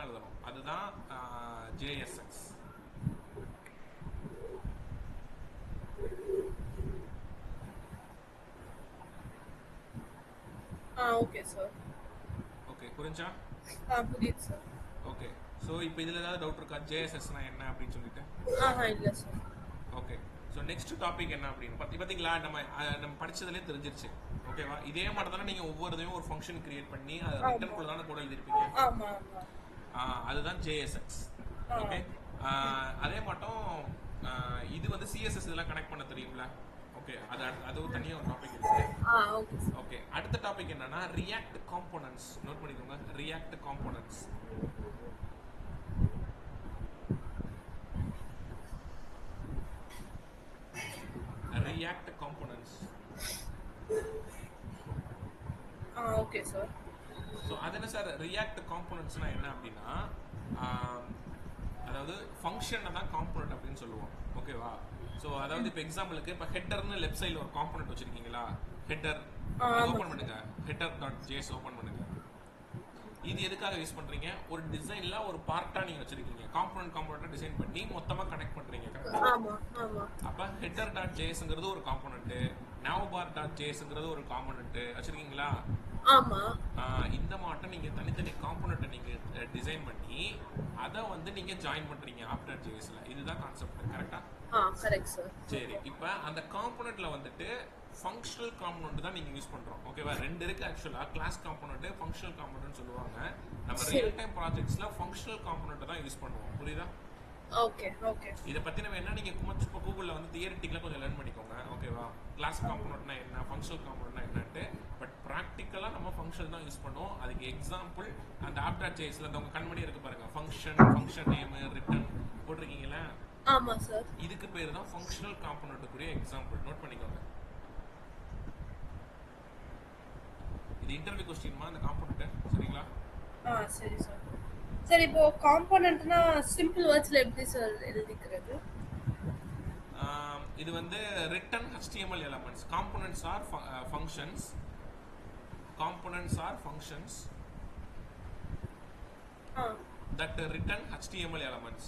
தான் எழுதணும். அதுதான் JSX. Okay sir. ஓகே, புரிஞ்சா? புரியுது சார். ஓகே, ஸோ இப்போ இதில் ஏதாவது டவுட் இருக்கா JSSனா என்ன அப்படின்னு சொல்லிட்டு? இல்லை sir. Okay, so next topic என்ன அப்படின்னு பார்த்தீங்களா, நம்ம படிச்சதுலேயே தெரிஞ்சிருச்சு. ஓகேவா? இதே மாதிரி தானே நீங்கள் ஒவ்வொரு இதையும் ஒரு ஃபங்க்ஷன் கிரியேட் பண்ணி அதை ரிட்டர்ன் கூட தானே கூட எழுதிருப்பீங்க. அதுதான் JSX. ஓகே, அதே மட்டும் இது வந்து CSS இதெல்லாம் கனெக்ட் பண்ண தெரியுங்களா? ஓகே, அதுவும் தனியாக ஒரு டாபிக் இருக்கு. ஓகே, அடுத்த டாபிக் என்னன்னா ரியாக்ட் காம்போனன்ட்ஸ். நோட் பண்ணிக்கோங்க, react components. React components. Okay sir. So அது என்ன சார் ரியாக்ட் காம்போனன்ட்ஸ்னா என்ன அப்படின்னா, அதாவது ஃபங்க்ஷனை தான் காம்போனன்ட் அப்படின்னு சொல்லுவோம். ஓகேவா? ஸோ அதாவது இப்போ எக்ஸாம்பிளுக்கு இப்போ ஹெட்டர்னு லெஃப்ட் சைடில் ஒரு காம்போனன்ட் வச்சிருக்கீங்களா, ஹெட்டர் ஓப்பன் பண்ணுங்க, header.js ஓப்பன் பண்ணுங்க. இது எதுக்காக யூஸ் பண்றீங்க? ஒரு டிசைன்ல ஒரு பார்ட்டா நீங்க வச்சிருக்கீங்க, காம்போனன்ட் டிசைன் பண்ணி மொத்தமா கனெக்ட் பண்றீங்க. அப்ப header.jsங்கிறது ஒரு காம்போனன்ட், navbar.jsங்கிறது ஒரு காம்போனன்ட் வச்சிருக்கீங்களா? இந்த மாட்டம் நீங்க தனித்தனி காம்போனன்ட்டை நீங்க டிசைன் பண்ணி அதை வந்து நீங்க ஜாயின் பண்றீங்க app.jsல. இதுதான் கான்செப்ட். கரெக்ட்டா? Correct sir. சரி, இப்போ அந்த காம்போனன்ட்ல வந்துட்டு ஃபங்க்ஷனல் காம்போனன்ட் தான் நீங்க யூஸ் பண்றோம். ஓகேவா? ரெண்டு இருக்கு ஆக்சுவலா, கிளாஸ் காம்போனன்ட், ஃபங்க்ஷனல் காம்போனன்ட் சொல்லுவாங்க. நம்ம ரியல் டைம் ப்ராஜெக்ட்ஸ்ல ஃபங்க்ஷனல் காம்போனன்ட் தான் யூஸ் பண்ணுவோம். புரியுதா? Okay okay. இத பத்தி நம்ம என்ன, நீங்க கூகுள்ல வந்து தியரிட்டிக்கலா கொஞ்சம் லேர்ன் பண்ணிக்கோங்க. ஓகேவா? கிளாஸ் காம்போனன்ட்னா என்ன, ஃபங்க்ஷனல் காம்போனன்ட்னா என்னன்னு. பட் பிராக்டிகலா நம்ம ஃபங்க்ஷன் தான் யூஸ் பண்ணுவோம். அதுக்கு எக்ஸாம்பிள் அந்த app.jsல அந்த உங்க கண்மணி இருக்கு பாருங்க, ஃபங்க்ஷன் நேம் ரிட்டர்ன் போட்டிருக்கீங்களா? ஆமா சார். இதுக்கு பேர் தான் ஃபங்க்ஷனல் காம்போனன்ட்க்குரிய எக்ஸாம்பிள். நோட் பண்ணிக்கோங்க. இது இன்டர்வியூ क्वेश्चनமா அந்த காம்போனன்ட். சரிங்களா? சரி சார். சரி, இப்போ காம்போனன்ட்னா சிம்பிள் வேர்ட்ஸ்ல எப்படி சார் எழுதிக்கிறது? இது வந்து return HTML elements. Components are functions. Components are functions that return HTML elements.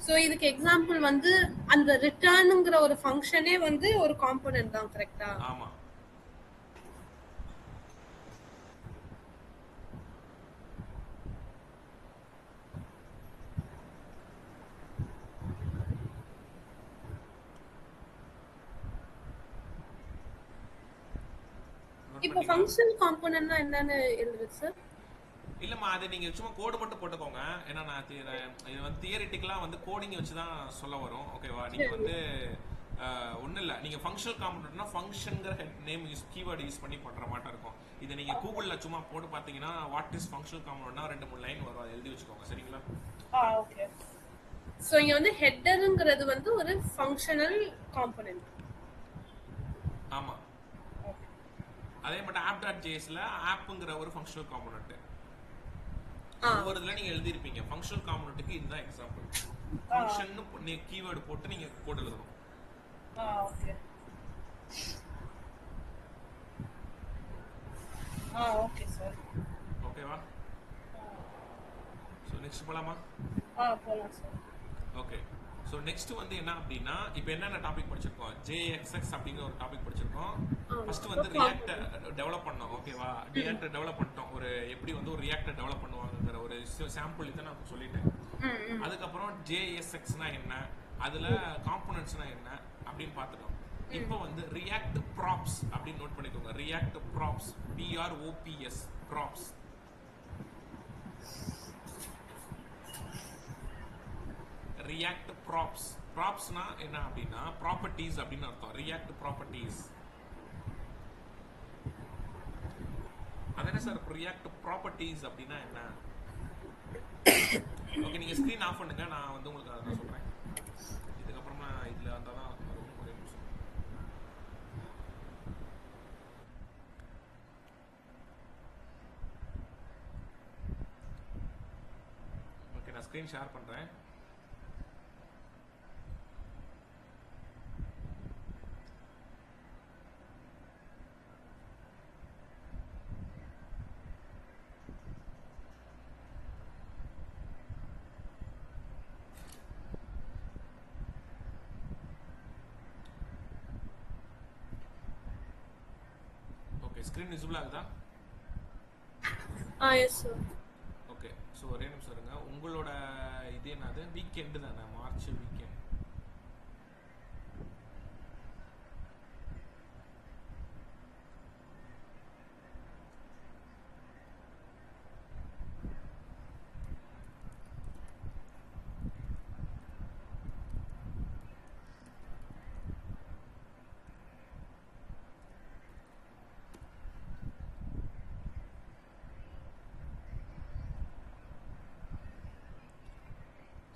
So இதுக்கு எக்ஸாம்பிள் வந்து அந்த ரிட்டர்ன்ங்கற ஒரு ஃபங்க்ஷனே வந்து ஒரு காம்போனன்ட் தான், கரெக்ட்டா? ஆமா. இப்போ ஃபங்க்ஷன் காம்போனன்ட்னா என்னன்னு எழுதுறது சார்? இல்லம்மா, அது நீங்க சும்மா கோட் மட்டும் போட்டுக்கோங்க. ஏன்னா நான் இது வந்து தியரிட்டிக்கலா வந்து கோடிங் வச்சு தான் சொல்ல வரும். ஓகேவா? நீங்க வந்து ஒன்றும் இல்லை, நீங்கள் ஃபங்க்ஷனல் காம்போனன்ட்னா ஃபங்க்ஷன்ங்கிற நேம் யூஸ் கீவேர்டு யூஸ் பண்ணி பண்ணுற மாட்டா இருக்கும். இதை நீங்கள் கூகுளில் சும்மா போட்டு பார்த்தீங்கன்னா வாட் இஸ் ஃபங்க்ஷனல் காம்போனன்ட்னா 2-3 லைன் வரும், அதை எழுதி வச்சுக்கோங்க. சரிங்களா? ஓகே. ஸோ இங்கே வந்து ஹெட்டருங்கிறது வந்து ஒரு ஃபங்க்ஷனல் காம்போனன்ட். ஆமாம். அதே மட்டும் app.jsல ஆப்புங்கிற ஒரு ஃபங்க்ஷனல் காம்போனன்ட். ஒவ்வொரு இதில் நீங்கள் எழுதியிருப்பீங்க. ஃபங்க்ஷனல் காம்போனன்ட்டுக்கு இதுதான் எக்ஸாம்பிள். ஃபங்க்ஷன் கீவேர்டு போட்டு நீங்கள் கோட் எழுதணும். ஓகே. Okay sir. ஓகேவா? ஸோ நெக்ஸ்ட் போகலாமா? போகலாம் சார். ஓகே, ஸோ நெக்ஸ்ட் வந்து என்ன அப்படின்னா, இப்போ என்னென்ன டாபிக் படிச்சிருக்கோம்? JSX அப்படிங்கிற ஒரு டாபிக் படிச்சிருக்கோம். ஃபர்ஸ்ட் வந்து ரியாக்ட் டெவலப் பண்ணோம். ஓகேவா? ரியாக்ட் டெவலப் பண்ணிட்டோம். ஒரு எப்படி வந்து ஒரு ரியாக்ட் டெவலப் பண்ணுவாங்கிற ஒரு சாம்பிள் இதை நான் சொல்லிட்டேன். அதுக்கப்புறம் JSXனா என்ன, அதுல காம்போனன்ட்ஸ்னா என்ன அப்படின்னு பார்த்துட்டோம். இப்போ வந்து ரியாக்ட் ப்ராப்ஸ் அப்படின்னு நோட் பண்ணிக்கோங்க. React props, PROPS, props. React props. ப்ராப்ஸ்னா என்ன அப்படின்னா ப்ராப்பர்ட்டிஸ் அப்படின்னு அர்த்தம். React properties. அதானே சார் ரியாக்ட் ப்ராப்பர்ட்டிஸ் அப்படின்னா என்ன? ஓகே, நீங்க ஸ்கிரீன் ஆஃப் பண்ணுங்க, நான் வந்து உங்களுக்கு அதை சொல்றேன். இதுக்கப்புறமா இதுல வந்தால் தான் வரும். ஒரே நிமிஷம். ஓகே, நான் ஸ்கிரீன் ஷேர் பண்றேன். ஸ்கிரீன் விசிபிள் ஆகுதா? Yes sir. ஓகே. ஸோ ஒரே நிமிஷம் இருங்க. உங்களோட இது என்னது? வீக்கெண்டு தானே, மார்ச் வீக்கெண்ட்.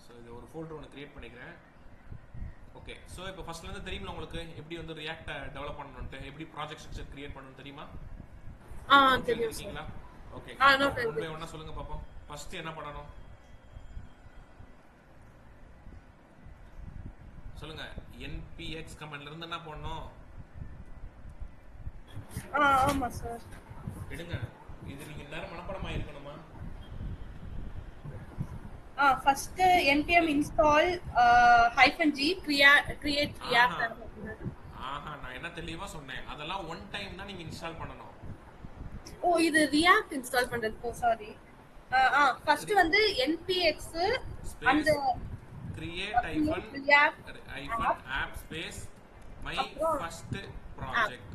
ஸோ இது ஒரு ஃபோல்டர் ஒன்று கிரியேட் பண்ணிக்கிறேன். ஓகே. ஸோ இப்போ ஃபர்ஸ்ட்லேருந்து தெரியுமா உங்களுக்கு எப்படி வந்து ரியாக்டை டெவலப் பண்ணணுன்ட்டு, எப்படி ப்ராஜெக்ட் ஸ்ட்ரக்சர் கிரியேட் பண்ணணும்னு தெரியுமா? தெரியும் இருக்கீங்களா? ஓகே. நோட் ஒன் பை ஒன்னா சொல்லுங்க பார்ப்போம். ஃபர்ஸ்ட் என்ன பண்ணணும் சொல்லுங்க. npx கமாண்ட்ல இருந்து என்ன பண்ணணும்? ஆமா சார். எடுங்க. இது நீங்க நேரம் மனப்பாடமா இருக்கணுமா? First npm install -g create react. ஆஹா, நான் என்ன தெளிவா சொன்னேன், அதெல்லாம் ஒன் டைம் தான் நீங்க இன்ஸ்டால் பண்ணணும். இது react இன்ஸ்டால் பண்றது. சாரி. ஃபர்ஸ்ட் வந்து npx அந்த create -app space my first project.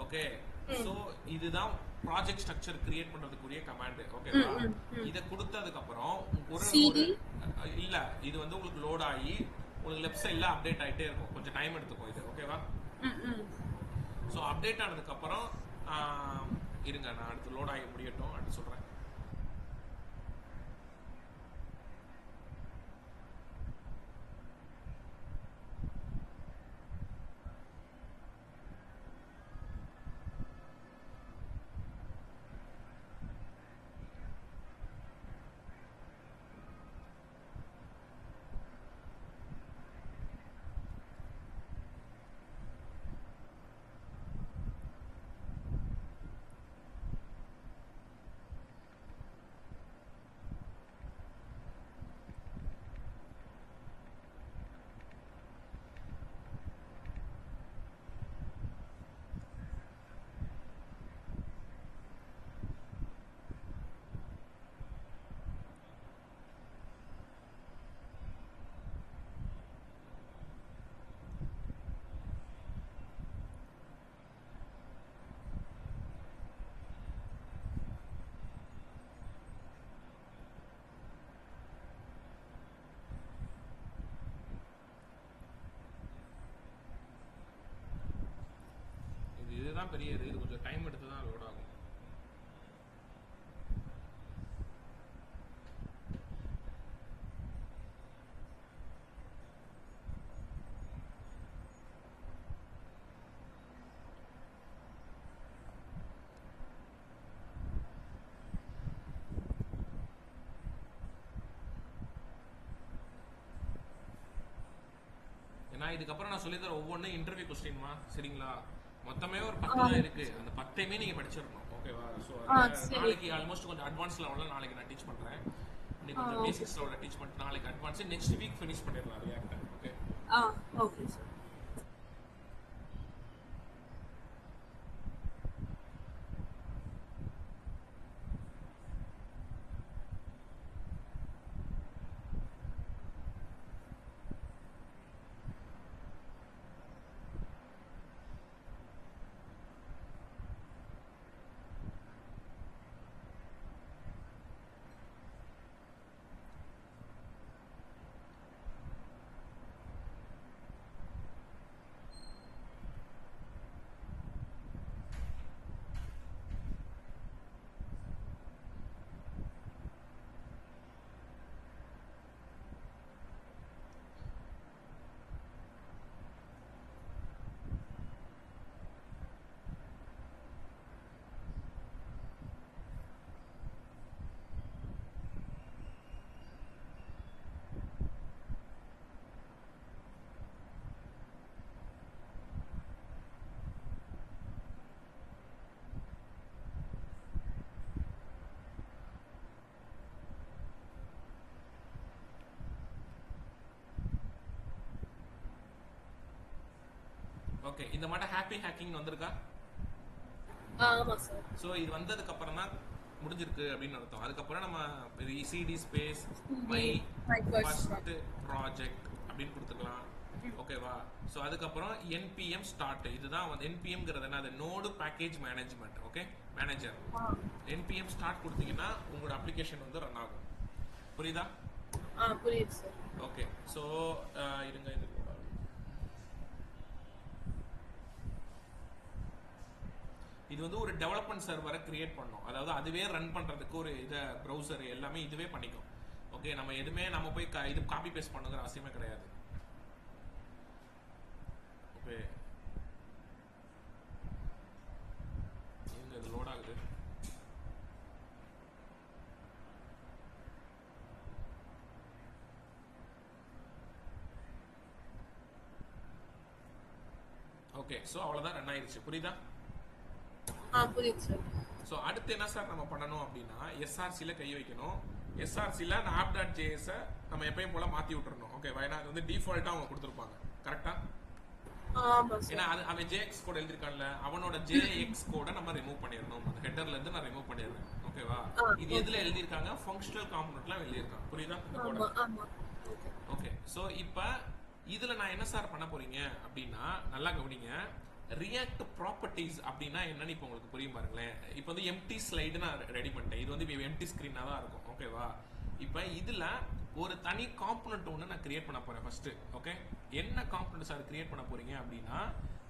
Okay. So இதுதான் ப்ராஜெக்ட் ஸ்ட்ரக்சர் கிரியேட் பண்றதுக்குரிய கமாண்ட். ஓகேவா? இத கொடுத்ததுக்கு அப்புறம் ஒரு இல்ல, இது வந்து உங்களுக்கு லோட் ஆகி உங்களுக்கு லெஃப்ட் சைடுல அப்டேட் ஆயிட்டே இருக்கும். கொஞ்சம் டைம் எடுத்துக்கும் இது. ஓகேவா? சோ அப்டேட் ஆனதுக்கு அப்புறம் இருங்க, நான் அடுத்து லோட் ஆகி முடியட்டும், அடுத்து சொல்றேன். இதுதான் பெரிய இது கொஞ்சம் டைம் எடுத்து தான் லோட் ஆகும். ஏன்னா இதுக்கப்புறம் நான் சொல்லித்தர ஒவ்வொன்றும் இன்டர்வியூ கொஸ்டின்மா, சரிங்களா? மொத்தமே ஒரு 10 தான் இருக்கு. அந்த 10மே நீங்க படிச்சிடணும். ஓகேவா? ஸோ நாளைக்கு ஆல்மோஸ்ட் கொஞ்சம் அட்வான்ஸ் லெவலில் நாளைக்கு நான் டீச் பண்றேன். இன்னைக்கு கொஞ்சம் பேசிக்ஸ் லெவலில் டீச் பண்ணிட்டு நாளைக்கு அட்வான்ஸ் நெக்ஸ்ட் வீக் ஃபினிஷ் பண்ணிடலாம் react. Okay. Okay sir. Okay. இந்த மாதிரி ஹாப்பி ஹேக்கிங் வந்திருக்கா? ஆமா சார். சோ இது வந்ததுக்கு அப்புறம் தான் முடிஞ்சிருக்கு அப்படின்னு அர்த்தம். அதுக்கப்புறம் நம்ம CD space my my first first project அப்படின்னு கொடுத்துக்கலாம். ஓகேவா? ஸோ அதுக்கப்புறம் npm ஸ்டார்ட். இதுதான் வந்து npmங்கிறது என்ன? அது node package management. Okay, manager. npm start கொடுத்தீங்கன்னா உங்களோட அப்ளிகேஷன் வந்து ரன் ஆகும். புரியுதா? புரியுது சார். ஓகே, ஸோ இருங்க, இது கூட இது வந்து ஒரு டெவலப்மெண்ட் சர்வரை கிரியேட் பண்ணோம். அதாவது அதுவே ரன் பண்றதுக்கு ஒரு இதை ப்ரௌசர் எல்லாமே இதுவே பண்ணிக்கும். ஓகே, நம்ம எதுவுமே நம்ம போய் இது காப்பி பேஸ்ட் பண்ணுங்கிற அவசியமே கிடையாது. ஓகே, எங்க இது லோட் ஆகுது? ஓகே, ஸோ அவ்வளோதான், ரன் ஆயிடுச்சு. புரியுதா? புரியுது சார். ஸோ அடுத்து என்ன சார் நம்ம பண்ணணும் அப்படின்னா எஸ்ஆர்சியில் கை வைக்கணும். எஸ்ஆர்சியில் ஆப் டாட் ஜேஎஸை நம்ம எப்பயும் போல மாற்றி விட்டுறணும். ஓகேவா? ஏன்னா அது வந்து டிஃபால்ட்டாக அவங்க கொடுத்துருப்பாங்க. கரெக்டா? ஏன்னா அவன் ஜேஎக்ஸ் கோட் எழுதிருக்கான்ல, அவனோட ஜேஎக்ஸ் கோட நம்ம ரிமூவ் பண்ணிடணும். அந்த ஹெட்டர்ல இருந்து நான் ரிமூவ் பண்ணிடுறேன். ஓகேவா? இது எதுல எழுதிருக்காங்க? ஃபங்க்ஷனல் காம்பனன்ட்லாம் எழுதிருக்காங்க. புரியுதா? இந்த கோட. ஓகே, ஸோ இப்போ இதுல நான் என்ன சார் பண்ண போறீங்க அப்படின்னா நல்லா கவனிங்க. ரியாக்ட் ப்ராப்பர்ட்டிஸ் அப்படின்னா என்னன்னு இப்போ உங்களுக்கு புரியும் பாருங்களேன். இப்போ வந்து எம்டி ஸ்லைடு நான் ரெடி பண்ணிட்டேன். இது வந்து எம்டி ஸ்கிரீனா தான் இருக்கும். ஓகேவா? இப்போ இதுல ஒரு தனி காம்பனன்ட் ஒன்று நான் கிரியேட் பண்ண போறேன் ஃபர்ஸ்ட். ஓகே, என்ன காம்பனன்ட் சார் கிரியேட் பண்ண போறீங்க அப்படின்னா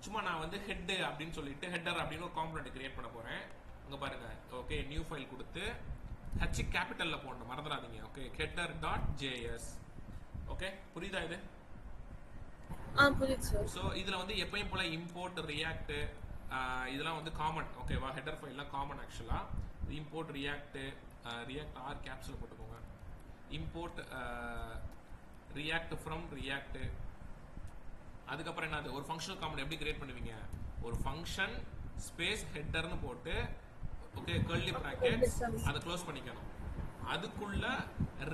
சும்மா நான் வந்து ஹெட் அப்படின்னு சொல்லிட்டு ஹெட்டர் அப்படின்னு ஒரு காம்பனன்ட் கிரியேட் பண்ண போறேன். இங்க பாருங்க. ஓகே, நியூ ஃபைல் கொடுத்து ஹச் கேபிட்டல்ல போடணும், மறந்துடாதீங்க. Okay, header dot JS. Okay, புரியுதா இது? புரியுது சார். ஸோ இதுல வந்து எப்பயும் போல இம்போர்ட் ரியாக்ட் இதெல்லாம் வந்து காமன். ஓகேவா? ஹெட்டர் ஃபைல்லாம் காமன். ஆக்சுவலா இம்போர்ட் ரியாக்ட் ஆர் கேப்ஸ்ல போட்டுக்கோங்க. Import react from react. அதுக்கப்புறம் என்னது? ஒரு ஃபங்க்ஷனல் காமன் எப்படி கிரியேட் பண்ணுவீங்க? ஒரு ஃபங்க்ஷன் ஸ்பேஸ் ஹெட்டர்னு போட்டு ஓகே கர்லி பிராக்கெட்ஸ் அதை க்ளோஸ் பண்ணிக்கணும். அதுக்குள்ள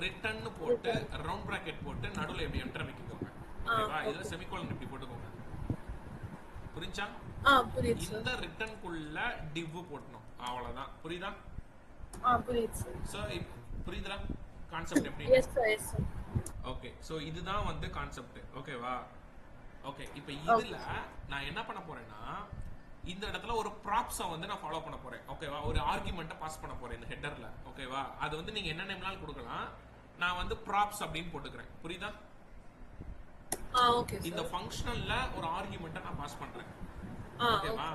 ரிட்டர்ன் போட்டு ரவுண்ட் பிராக்கெட் போட்டு நடுவில் எப்படி என்டர் வைக்கோங்க. ஓகேவா? இதுல செமிகோலன் இப்படி போட்டுக்கோங்க. புரிஞ்சா? புரியுது. இந்த ரிட்டர்ன்குள்ள div போடணும். அவ்வளவுதான். புரியுதா? புரியுது சார். சோ புரியுதா கான்செப்ட் எப்படி? Yes sir, yes sir. Okay, so இதுதான் வந்து கான்செப்ட். ஓகேவா? ஓகே, இப்போ இதுல நான் என்ன பண்ண போறேன்னா இந்த இடத்துல ஒரு ப்ராப்ஸை வந்து நான் ஃபாலோ பண்ண போறேன். ஓகேவா? ஒரு ஆர்குமெண்ட்டை பாஸ் பண்ண போறேன் இந்த ஹெட்டர்ல. ஓகேவா? அது வந்து நீங்க என்ன நேம்னாலும் கொடுக்கலாம். நான் வந்து ப்ராப்ஸ் அப்படின்னு போட்டுக்கிறேன். புரியுதா? ஓகே. இந்த ஃபங்க்ஷனல்ல ஒரு ஆர்குமெண்ட்டை நான் பாஸ் பண்றேன். ஓகேவா?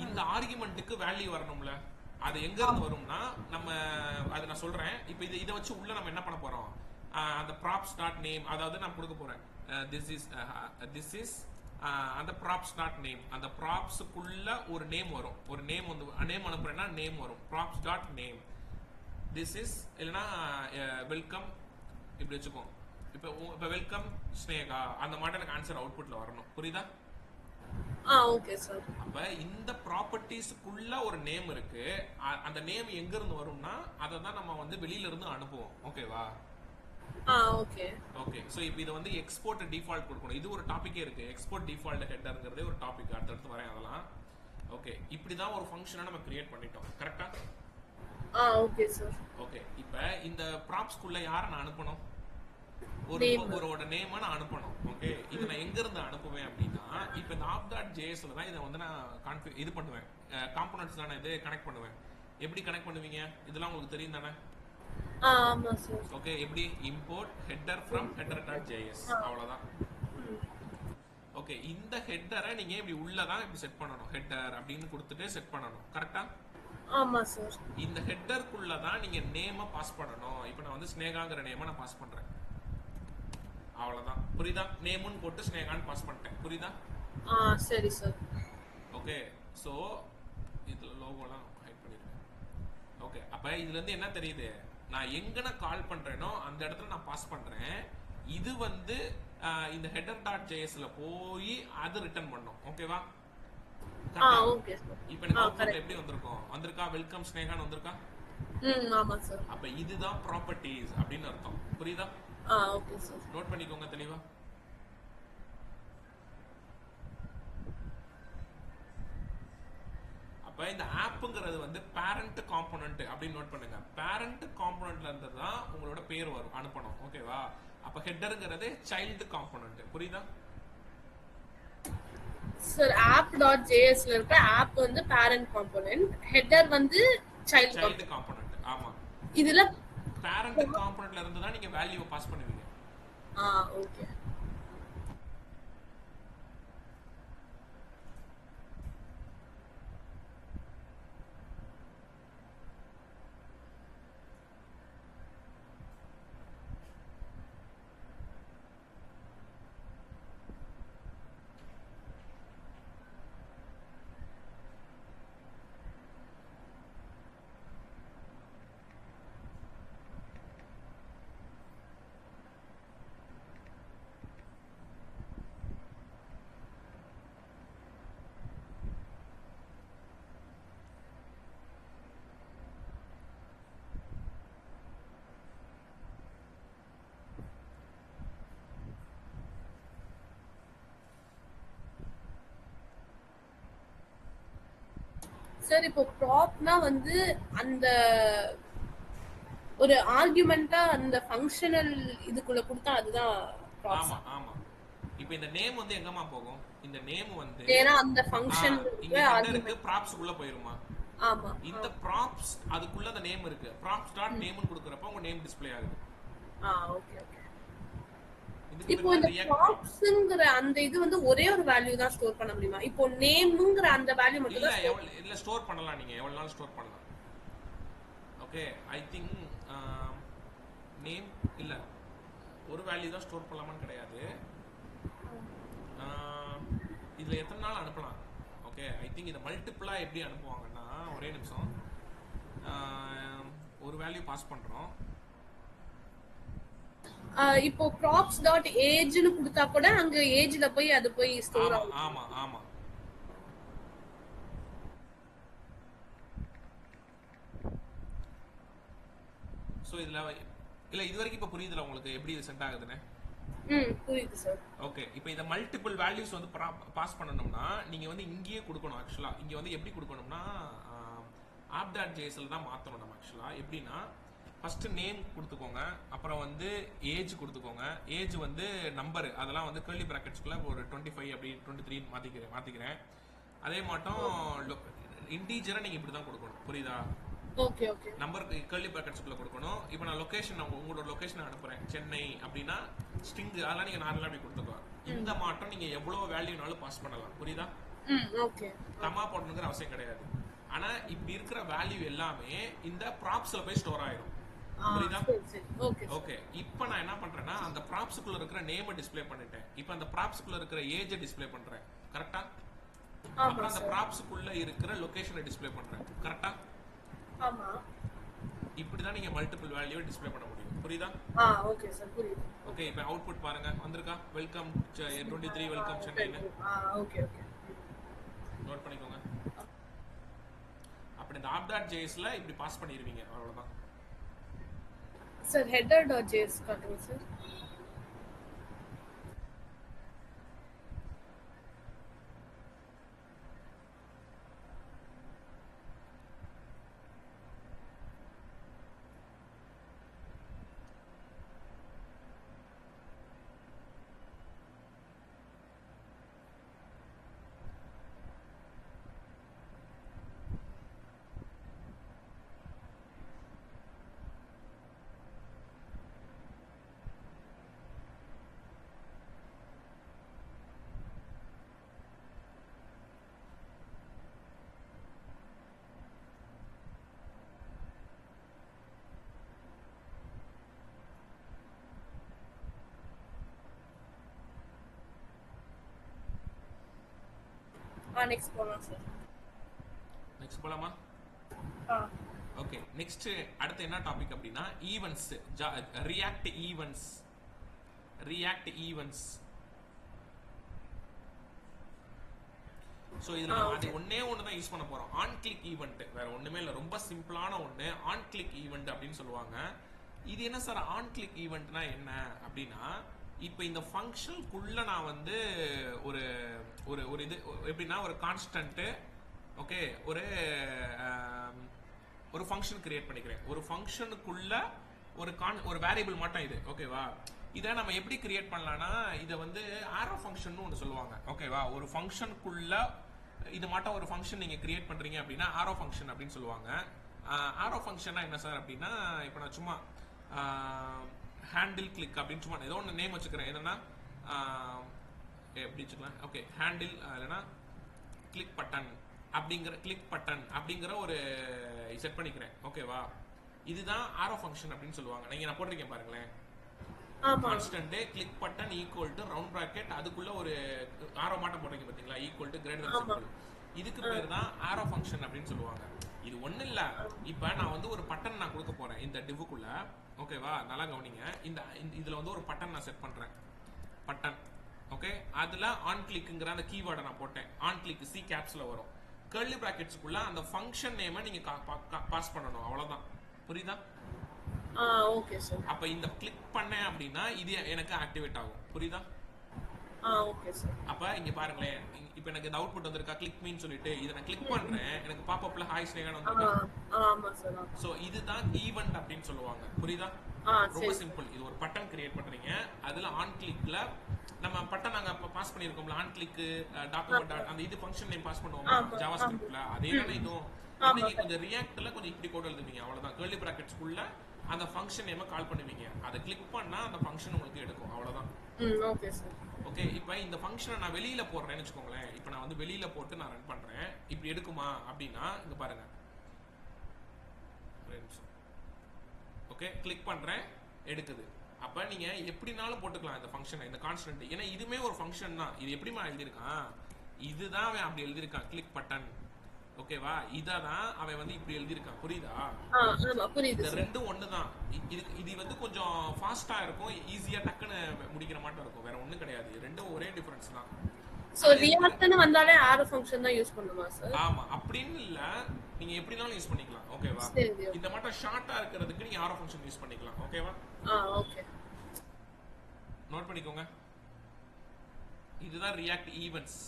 இந்த ஆர்குமெண்ட்டுக்கு வேல்யூ வரணும்ல. அது எங்க இருந்து வரும்னா நம்ம அதை நான் சொல்றேன். இப்போ இதை வச்சு உள்ள நம்ம என்ன பண்ண போறோம்? அந்த ப்ராப்ஸ் டாட் நேம், அதாவது நான் கொடுக்க போறேன் திஸ் இஸ் அந்த ப்ராப்ஸ் டாட் நேம். அந்த ப்ராப்ஸுக்குள்ள ஒரு நேம் வரும். ஒரு நேம் வந்து நேம் அனுப்புறேன்னா நேம் வரும். Props dot name this is இல்லைன்னா வெல்கம் இப்படி வச்சுக்கோம். இப்போ வெல்கம் ஸ்னேகா அந்த மாதிரி எனக்கு ஆன்சர் அவுட்புட்ல வரணும். புரியுதா? Okay sir. அப்ப இந்த ப்ராப்பர்ட்டிஸ்க்குள்ள ஒரு நேம் இருக்கு. அந்த நேம் எங்க இருந்து வரும்னா அதை தான் நம்ம வந்து வெளியில இருந்து அனுப்புவோம். ஓகேவா? ஓகே. ஓகே, சோ இப்போ இத வந்து எக்ஸ்போர்ட் டிஃபால்ட் கொடுக்கணும். இது ஒரு டாபிக்கே இருக்கு. எக்ஸ்போர்ட் டிஃபால்ட் ஹெட்டர்ங்கிறதே ஒரு டாபிக். அடுத்து வரேன் அதெல்லாம். ஓகே, இப்படி தான் ஒரு ஃபங்க்ஷனை நம்ம கிரியேட் பண்ணிட்டோம். கரெக்ட்டா? Okay sir. ஓகே, இப்போ இந்த ப்ராப்ஸ்க்குள்ள யாரை நான் அனுப்பணும்? ஒருவரோட நேம் நான் அனுப்பணும். ஓகே, இது நான் எங்க இருந்து அனுப்புவேன் அப்படின்னா இப்போ இந்த app.jsல தான் இதை வந்து நான் இது பண்ணுவேன். காம்போனன்ட்ஸ் தான் இது கனெக்ட் பண்ணுவேன். எப்படி கனெக்ட் பண்ணுவீங்க? இதெல்லாம் உங்களுக்கு தெரியும் தானே? ஆமா சார். ஓகே, எப்படி இம்போர்ட் ஹெட்டர் ஃப்ரம் header.js. அவ்வளவுதான். ஓகே, இந்த ஹெட்டரை நீங்க இப்படி உள்ளதான் இப்படி செட் பண்ணணும். ஹெட்டர் அப்படின்னு கொடுத்துட்டு செட் பண்ணணும். கரெக்ட்டா? ஆமா சார். இந்த ஹெட்டருக்குள்ள தான் நீங்க நேமை பாஸ் பண்ணணும். இப்போ நான் வந்து ஸ்னேகாங்கிற நேமை நான் பாஸ் பண்றேன். அவ்வளவுதான். புரியுதா? நேம்னு போட்டு ஸ்னேகான்னு பாஸ் பண்ணிட்டேன். புரியுதா? சரி சார். ஓகே, சோ இதுல லோகோலாம் ஹைட் பண்ணிருக்கேன். ஓகே, அப்ப இதுல இருந்து என்ன தெரியுது? நான் எங்கன கால் பண்றேனோ அந்த இடத்துல நான் பாஸ் பண்றேன். இது வந்து இந்த header.jsல போய் அது ரிட்டர்ன் பண்ணும். ஓகேவா? Okay sir. இப்போ எனக்கு அவுட்புட் எப்படி வந்திருக்கும்? வந்திருக்கா? வெல்கம் ஸ்னேகான்னு வந்திருக்கா? ஆமா சார். அப்ப இதுதான் ப்ராப்பர்ட்டிஸ் அப்படின்னு அர்த்தம். புரியுதா? Okay sir. நோட் பண்ணிக்கோங்க தெளிவா. அப்ப இப்ப இந்த ஆப்ங்கிறது வந்து பேரண்ட் காம்போனன்ட் அப்படின்னு நோட் பண்ணுங்க. பேரண்ட் காம்போனன்ட்ல இருந்து தான் உங்களோட பேர் வரும் அனுப்பணும். ஓகேவா? அப்ப ஹெட்டருங்கிறது சைல்டு காம்போனன்ட். புரியுதா? சார் app.js ல இருக்க ஆப் வந்து பேரண்ட் காம்போனன்ட், ஹெட்டர் வந்து சைல்டு காம்போனன்ட். ஆமா, இதுல பேரண்ட் காம்போனன்ட்ல இருந்து தான் நீங்க வேல்யூவை பாஸ் பண்ணுவீங்க. ஓகே. சார் இப்போ ப்ராப்னா வந்து அந்த ஒரு ஆர்குமெண்டா அந்த ஃபங்க்ஷனல் இதுக்குள்ள கொடுத்தா அதுதான் ப்ராப்ஸ். ஆமா ஆமா. இப்போ இந்த நேம் வந்து எங்கமா போகும்? இந்த நேம் வந்து ஏன்னா அந்த ஃபங்க்ஷன் இங்க ஹெட்டருக்கு ப்ராப்ஸ் குள்ள போயிருமா? ஆமா. இந்த ப்ராப்ஸ் அதுக்குள்ள அந்த நேம் இருக்கு. ப்ராப்ஸ் டாட் நேம்னு கொடுக்கறப்ப உங்க நேம் டிஸ்ப்ளே ஆகுது. Okay okay. இதுக்கு இப்போ பேர் இந்த ரியாக்ட். ப்ராப்ஸ்ங்கற அந்த இது வந்து ஒரே ஒரு வேல்யூ தான் ஸ்டோர் பண்ண முடியுமா? இப்போ நேம்ங்கற அந்த வேல்யூ மட்டும் தான் இல்ல ஸ்டோர் பண்ணலாம். நீங்க எவ்வளவு நாள் ஸ்டோர் பண்ணலாம். ஓகே, ஐ திங்க் நேம் இல்ல ஒரு வேல்யூ தான் ஸ்டோர் பண்ணலாமான்னு கிடையாது. இதுல எத்தனை நாள் அனுப்பலாம்? ஓகே, ஐ திங்க் இதை மல்டிபிளா எப்படி அனுப்புவாங்கன்னா, ஒரே நிமிஷம், ஒரு வேல்யூ பாஸ் பண்றோம். இப்போ props.age னு கொடுத்தா கூட அங்க ஏஜ்ல போய் அது போய் ஸ்டோர் ஆகும். ஆமா ஆமா. சோ இதுல இல்ல இது வரைக்கும் இப்ப புரியுதுல உங்களுக்கு எப்படி இது சென்ட் ஆகுதுன்னு? புரியுது சார். ஓகே, இப்போ இந்த மல்டிபிள் வேல்யூஸ் வந்து பாஸ் பண்ணணும்னா நீங்க வந்து இங்கேயே கொடுக்கணும். ஆக்சுவலா இங்க வந்து எப்படி கொடுக்கணும்னா app.jsல தான் மாத்தணும் நம்ம. ஆக்சுவலா எப்படின்னா ஃபர்ஸ்ட் நேம் கொடுத்துக்கோங்க, அப்புறம் வந்து ஏஜ் கொடுத்துக்கோங்க. ஏஜ் வந்து நம்பர், அதெல்லாம் வந்து கர்லி பிராக்கெட்ஸ்க்குள்ள ஒரு 25 அப்படி 23 மாத்திக்கிறேன். அதே மட்டும் இன்டீஜரை நீங்க இப்படி தான் கொடுக்கணும். புரியுதா? Okay okay. நம்பர் கர்லி பிராக்கெட்ஸ்க்குள்ள கொடுக்கணும். இப்போ நான் லொகேஷன் உங்களோட லொகேஷன் அனுப்புறேன் சென்னை அப்படின்னா ஸ்ட்ரிங் அதெல்லாம் நீங்க நார்மலா அப்படி கொடுத்துக்கலாம். இந்த மாட்டம் நீங்க எவ்வளவு வேல்யூனாலும் பாஸ் பண்ணலாம். புரியுதா? ஓகே. கமா போடணுங்கிற அவசியம் கிடையாது. ஆனா இப்படி இருக்கிற வேல்யூ எல்லாமே இந்த ப்ராப்ஸ்ல போய் ஸ்டோர் ஆயிடும். புரியுதா? ஓகே, இப்போ நான் என்ன பண்றேன்னா அந்த ப்ராப்ஸ்க்குள்ள இருக்கிற நேமை டிஸ்ப்ளே பண்ணிட்டேன். இப்போ அந்த ப்ராப்ஸ்க்குள்ள இருக்கிற ஏஜை டிஸ்ப்ளே பண்றேன். கரெக்ட்டா? அப்புறம் அந்த ப்ராப்ஸ்க்குள்ள இருக்கிற லொகேஷனை டிஸ்ப்ளே பண்றேன். கரெக்ட்டா? ஆமா. இப்படி தான் நீங்க மல்டிபிள் வேல்யூ டிஸ்ப்ளே பண்ண முடியும். புரியுதா? ஓகே சார், புரியுது. ஓகே, இப்போ அவுட்புட் பாருங்க வந்திருக்கா? வெல்கம் 23 வெல்கம் சென்னைன்னு. Okay okay. நோட் பண்ணிக்கோங்க. அப்படி இந்த app.jsல இப்படி பாஸ் பண்ணிடுவீங்க. அவ்வளவுதான் சார். header.js காட்டுங்க சார். நெக்ஸ்ட் போலாம் சார். நெக்ஸ்ட் போலாமா? ஓகே, நெக்ஸ்ட் அடுத்து என்ன டாபிக் அப்படின்னா ஈவென்ட்ஸ். React events. சோ இதுல நம்ம அது ஒண்ணே தான் யூஸ் பண்ண போறோம். On click event. வேற ஒண்ணுமே இல்ல, ரொம்ப சிம்பிளான ஒண்ணு. ஆன் கிளிக் ஈவென்ட் அப்படின்னு சொல்லுவாங்க. இது என்ன சார் ஆன் கிளிக் ஈவென்ட்னா என்ன அப்படின்னா, இப்போ இந்த ஃபங்க்ஷனுக்குள்ள நான் வந்து ஒரு ஒரு இது எப்படின்னா ஒரு கான்ஸ்டன்ட் ஓகே, ஒரு ஒரு ஃபங்க்ஷன் கிரியேட் பண்ணிக்கிறேன். ஒரு ஃபங்க்ஷனுக்குள்ள ஒரு வேரியபிள் மட்டும் இது, ஓகேவா? இதை நம்ம எப்படி கிரியேட் பண்ணலாம்னா, இதை வந்து ஆரோ ஃபங்க்ஷன் ஒன்று சொல்லுவாங்க, ஓகேவா? ஒரு ஃபங்க்ஷனுக்குள்ள இது மட்டும் ஒரு ஃபங்க்ஷன் நீங்க கிரியேட் பண்றீங்க அப்படின்னா ஆரோ ஃபங்க்ஷன் அப்படின்னு சொல்லுவாங்க. ஆரோ ஃபங்க்ஷனா என்ன சார் அப்படின்னா, இப்போ நான் சும்மா ஹேண்டில் கிளிக் அப்படின்னு சும்மா ஏதோ ஒன்று நேம் வச்சுக்கிறேன். என்னன்னா எப்படி வச்சுக்கலாம், ஓகே, ஹேண்டில் இல்லைன்னா கிளிக் பட்டன் அப்படிங்கிற ஒரு செட் பண்ணிக்கிறேன், ஓகேவா? இதுதான் ஆரோ ஃபங்க்ஷன் அப்படின்னு சொல்லுவாங்க. நீங்க நான் போட்டிருக்கேன் பாருங்களேன், constant click button equal to round bracket, அதுக்குள்ள ஒரு ஆரோ மாட்டம் போடுறீங்க பாத்தீங்களா, ஈக்குவல் டு கிரேட்டர் சிம்பிள். இதுக்கு பேர் தான் ஆரோ ஃபங்க்ஷன் அப்படின்னு சொல்லுவாங்க. இது ஒண்ணு இல்ல, இப்ப நான் வந்து ஒரு பட்டன் நான் கொடுக்க போறேன் இந்த டிவ்வுக்குள்ள, ஓகேவா? நல்லா கவனிங்க. இதுல வந்து ஒரு பட்டன் நான் செட் பண்றேன், பட்டன், ஓகே? அதுல ஆன் கிளிக்ங்கிற அந்த கீவேர்டை நான் போட்டேன். ஆன் கிளிக் சி கேப்ஸ்ல வரும். கர்லி பிராக்கெட்ஸ்க்குள்ள அந்த ஃபங்க்ஷன் நேமை நீங்க பாஸ் பண்ணணும், அவ்வளவுதான். புரியுதா? Okay sir. அப்ப இந்த கிளிக் பண்ணேன் அப்படின்னா இது எனக்கு ஆக்டிவேட் ஆகும், புரியுதா? Okay sir. அப்ப இங்க பாருங்களேன், இப்போ எனக்கு இந்த அவுட்புட் வந்திருக்கா, கிளிக் மீன்னு சொல்லிட்டு. இதை நான் கிளிக் பண்றேன், எனக்கு பாப்அப்ல ஹாய் ஸ்னேகன் வந்திருக்கா. ஆமா சார். சோ இதுதான் ஈவென்ட் அப்படின்னு சொல்லுவாங்க, புரியுதா? ரொம்ப சிம்பிள். இது ஒரு பட்டன் கிரியேட் பண்றீங்க, அதுல ஆன் கிளிக்ல நம்ம பட்டன் நாங்க பாஸ் பண்ணிருக்கோம்ல, ஆன் கிளிக் டாக்குமெண்ட் அந்த இது ஃபங்க்ஷன் நேம் பாஸ் பண்ணுவோம் ஜாவாஸ்கிரிப்ட்ல, அதே தானே இதுவும். நீங்க கொஞ்சம் ரியாக்ட்ல கொஞ்சம் இப்படி கோட் எழுதுவீங்க, அவ்வளவுதான். கர்லி பிராக்கெட்ஸ்க்குள்ள அந்த ஃபங்க்ஷன் நேம கால் பண்ணுவீங்க. அதை கிளிக் பண்ணா அந்த ஃபங்க்ஷன் உங்களுக்கு எடுக்கும், அவ்வளவுதான். Okay sir. ஓகே, இப்போ இந்த ஃபங்க்ஷனை நான் வெளியில போடுறேன்னு வச்சுக்கோங்களேன். இப்போ நான் வந்து வெளியில போட்டு நான் ரன் பண்றேன், இப்படி எடுக்குமா அப்படின்னா இங்க பாருங்க. ஓகே, கிளிக் பண்றேன், எடுக்குது. அப்ப நீங்க எப்படினாலும் போட்டுக்கலாம் இந்த ஃபங்க்ஷனை, இந்த கான்ஸ்டன்ட். ஏன்னா இதுமே ஒரு ஃபங்க்ஷன் தான். இது எப்படிமா எழுதியிருக்கான், இதுதான் அவன் அப்படி எழுதியிருக்கான், கிளிக் பட்டன், ஓகேவா? இதான் அவன் வந்து இப்படி எழுதியிருக்கான், புரியுதா? புரியுது. ரெண்டும் ஒண்ணுதான். இது வந்து கொஞ்சம் ஃபாஸ்டா இருக்கும், ஈஸியா டக்குன்னு முடிக்கிற மாட்டோம் இருக்கும், வேற ஒண்ணும் கிடையாது. ரெண்டும் ஒரே டிஃபரன்ஸ் தான். சோ ரியாக்ட்னு வந்தாலே ஆரோ ஃபங்க்ஷன் தான் யூஸ் பண்ணுமா சார்? ஆமா, அப்படின்னு இல்ல, நீங்க எப்படினாலும் யூஸ் பண்ணிக்கலாம், ஓகேவா? இந்த மட்டும் ஷார்ட்டா இருக்கிறதுக்கு நீங்க ஆரோ ஃபங்க்ஷன் யூஸ் பண்ணிக்கலாம், ஓகேவா? ஓகே, நோட் பண்ணிக்கோங்க. இதுதான் ரியாக்ட் ஈவென்ட்ஸ்.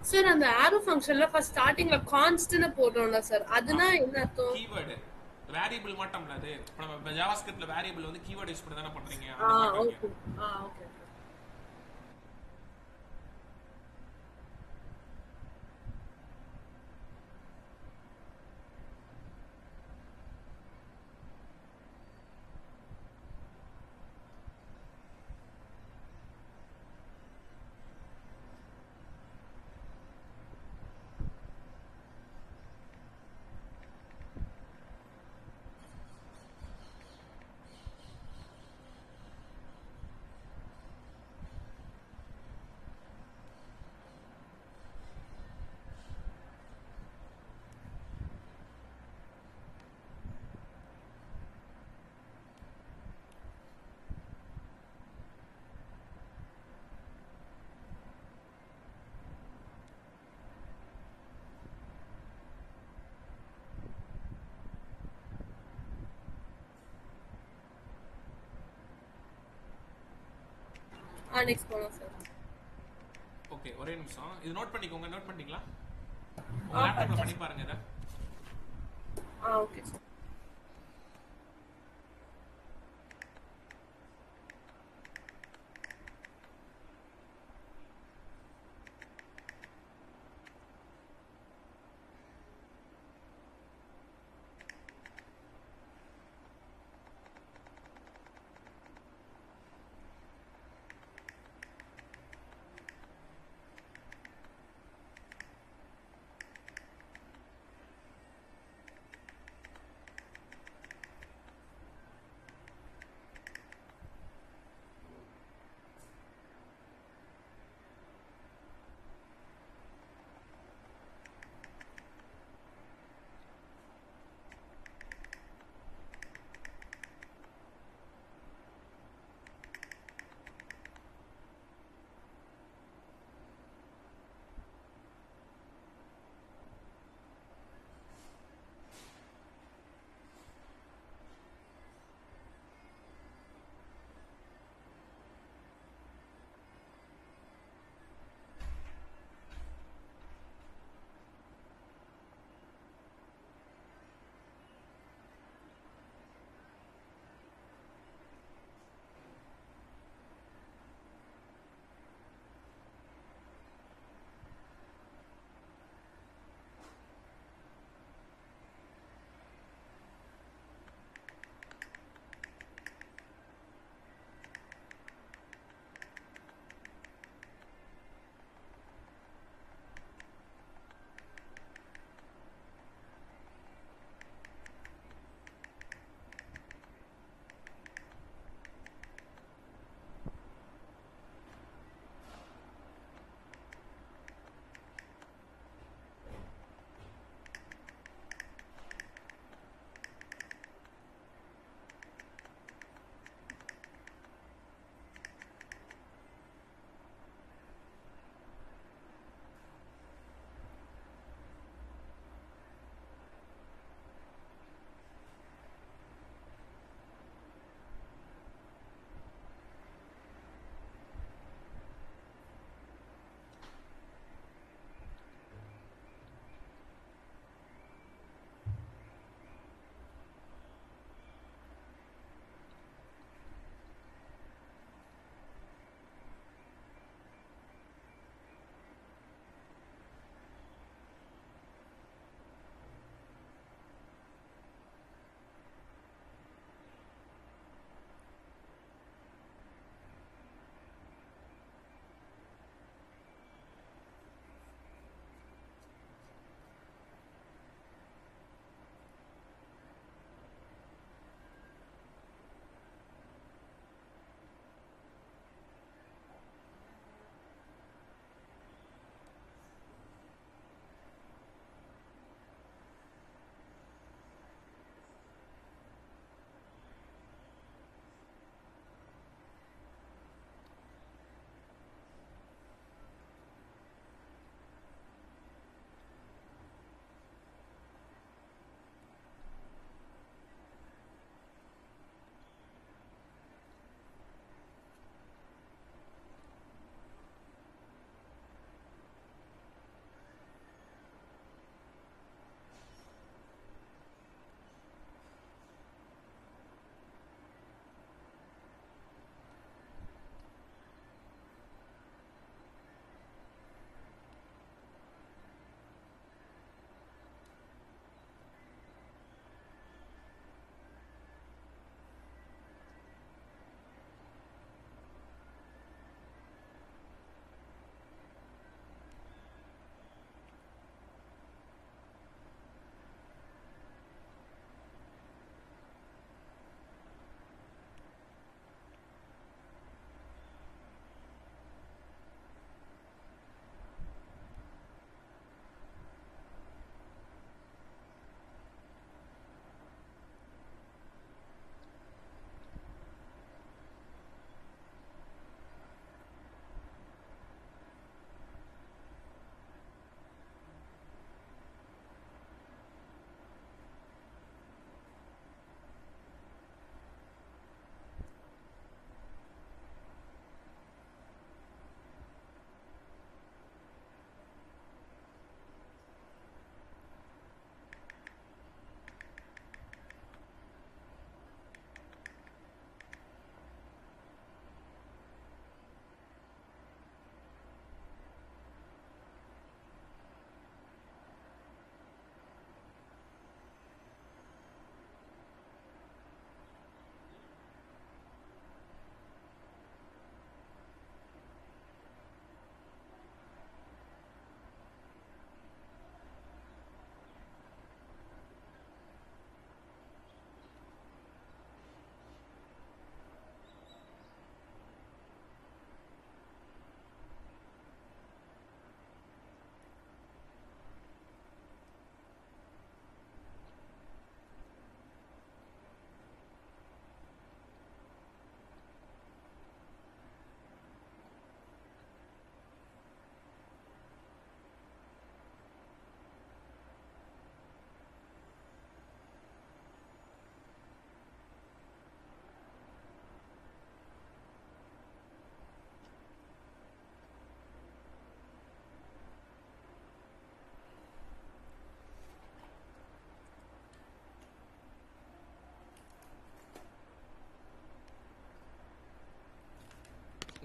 சார் அந்த ஆரோ ஃபங்க்ஷன்ல ஃபர்ஸ்ட் ஸ்டார்டிங்ல கான்ஸ்ட்னு போடுறோம்ல சார், அதுனா என்ன அர்த்தம்? கீவேர்ட் வேரியபிள் மட்டும் இல்ல. அது நம்ம ஜாவாஸ்கிரிப்ட்ல வேரியபிள் வந்து கீவேர்ட் யூஸ் பண்ணி தான பண்றீங்க. Okay okay. நெக்ஸ்ட் போலாம் சார். ஓகே, ஒரே நிமிஷம். இது நோட் பண்ணிக்கோங்க. நோட் பண்ணிட்டீங்களா? உங்க லேப்டாப்ல பண்ணி பாருங்க இத. Okay sir.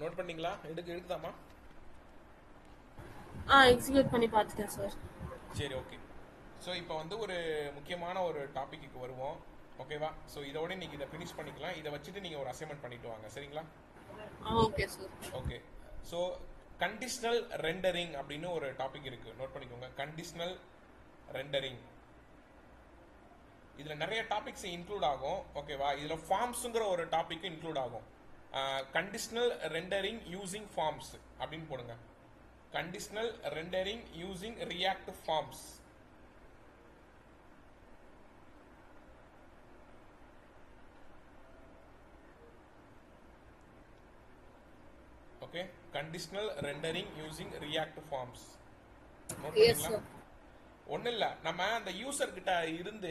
நோட் பண்ணீங்களா? எடுக்குதாமா? எக்ஸிக்யூட் பண்ணி பார்த்துட்டேன் சார். சரி, ஓகே. ஸோ இப்போ வந்து ஒரு முக்கியமான ஒரு டாபிக்கு வருவோம். ஓகேவா? ஸோ இதோட இன்னைக்கு இதை ஃபினிஷ் பண்ணிக்கலாம். இதை வச்சுட்டு நீங்கள் ஒரு அசைன்மெண்ட் பண்ணிட்டு வாங்க. சரிங்களா? Okay sir. Okay. So conditional rendering அப்படின்னு ஒரு டாபிக் இருக்கு, நோட் பண்ணிக்கோங்க. கண்டிஷனல் ரெண்டரிங், இதில் நிறைய டாபிக்ஸ் இன்க்ளூட் ஆகும். ஓகேவா? இதில் ஃபார்ம்ஸுங்கிற ஒரு டாபிக் இன்க்ளூட் ஆகும். கண்டிஷனல் ரெண்டரிங் யூசிங் ஃபார்ம்ஸ் அப்படின்னு போடுங்க. Conditional rendering using React forms. Okay, conditional rendering using React forms. Note பண்ணிங்களா? ஒன்றும் இல்லை, நம்ம அந்த யூசர் கிட்ட இருந்து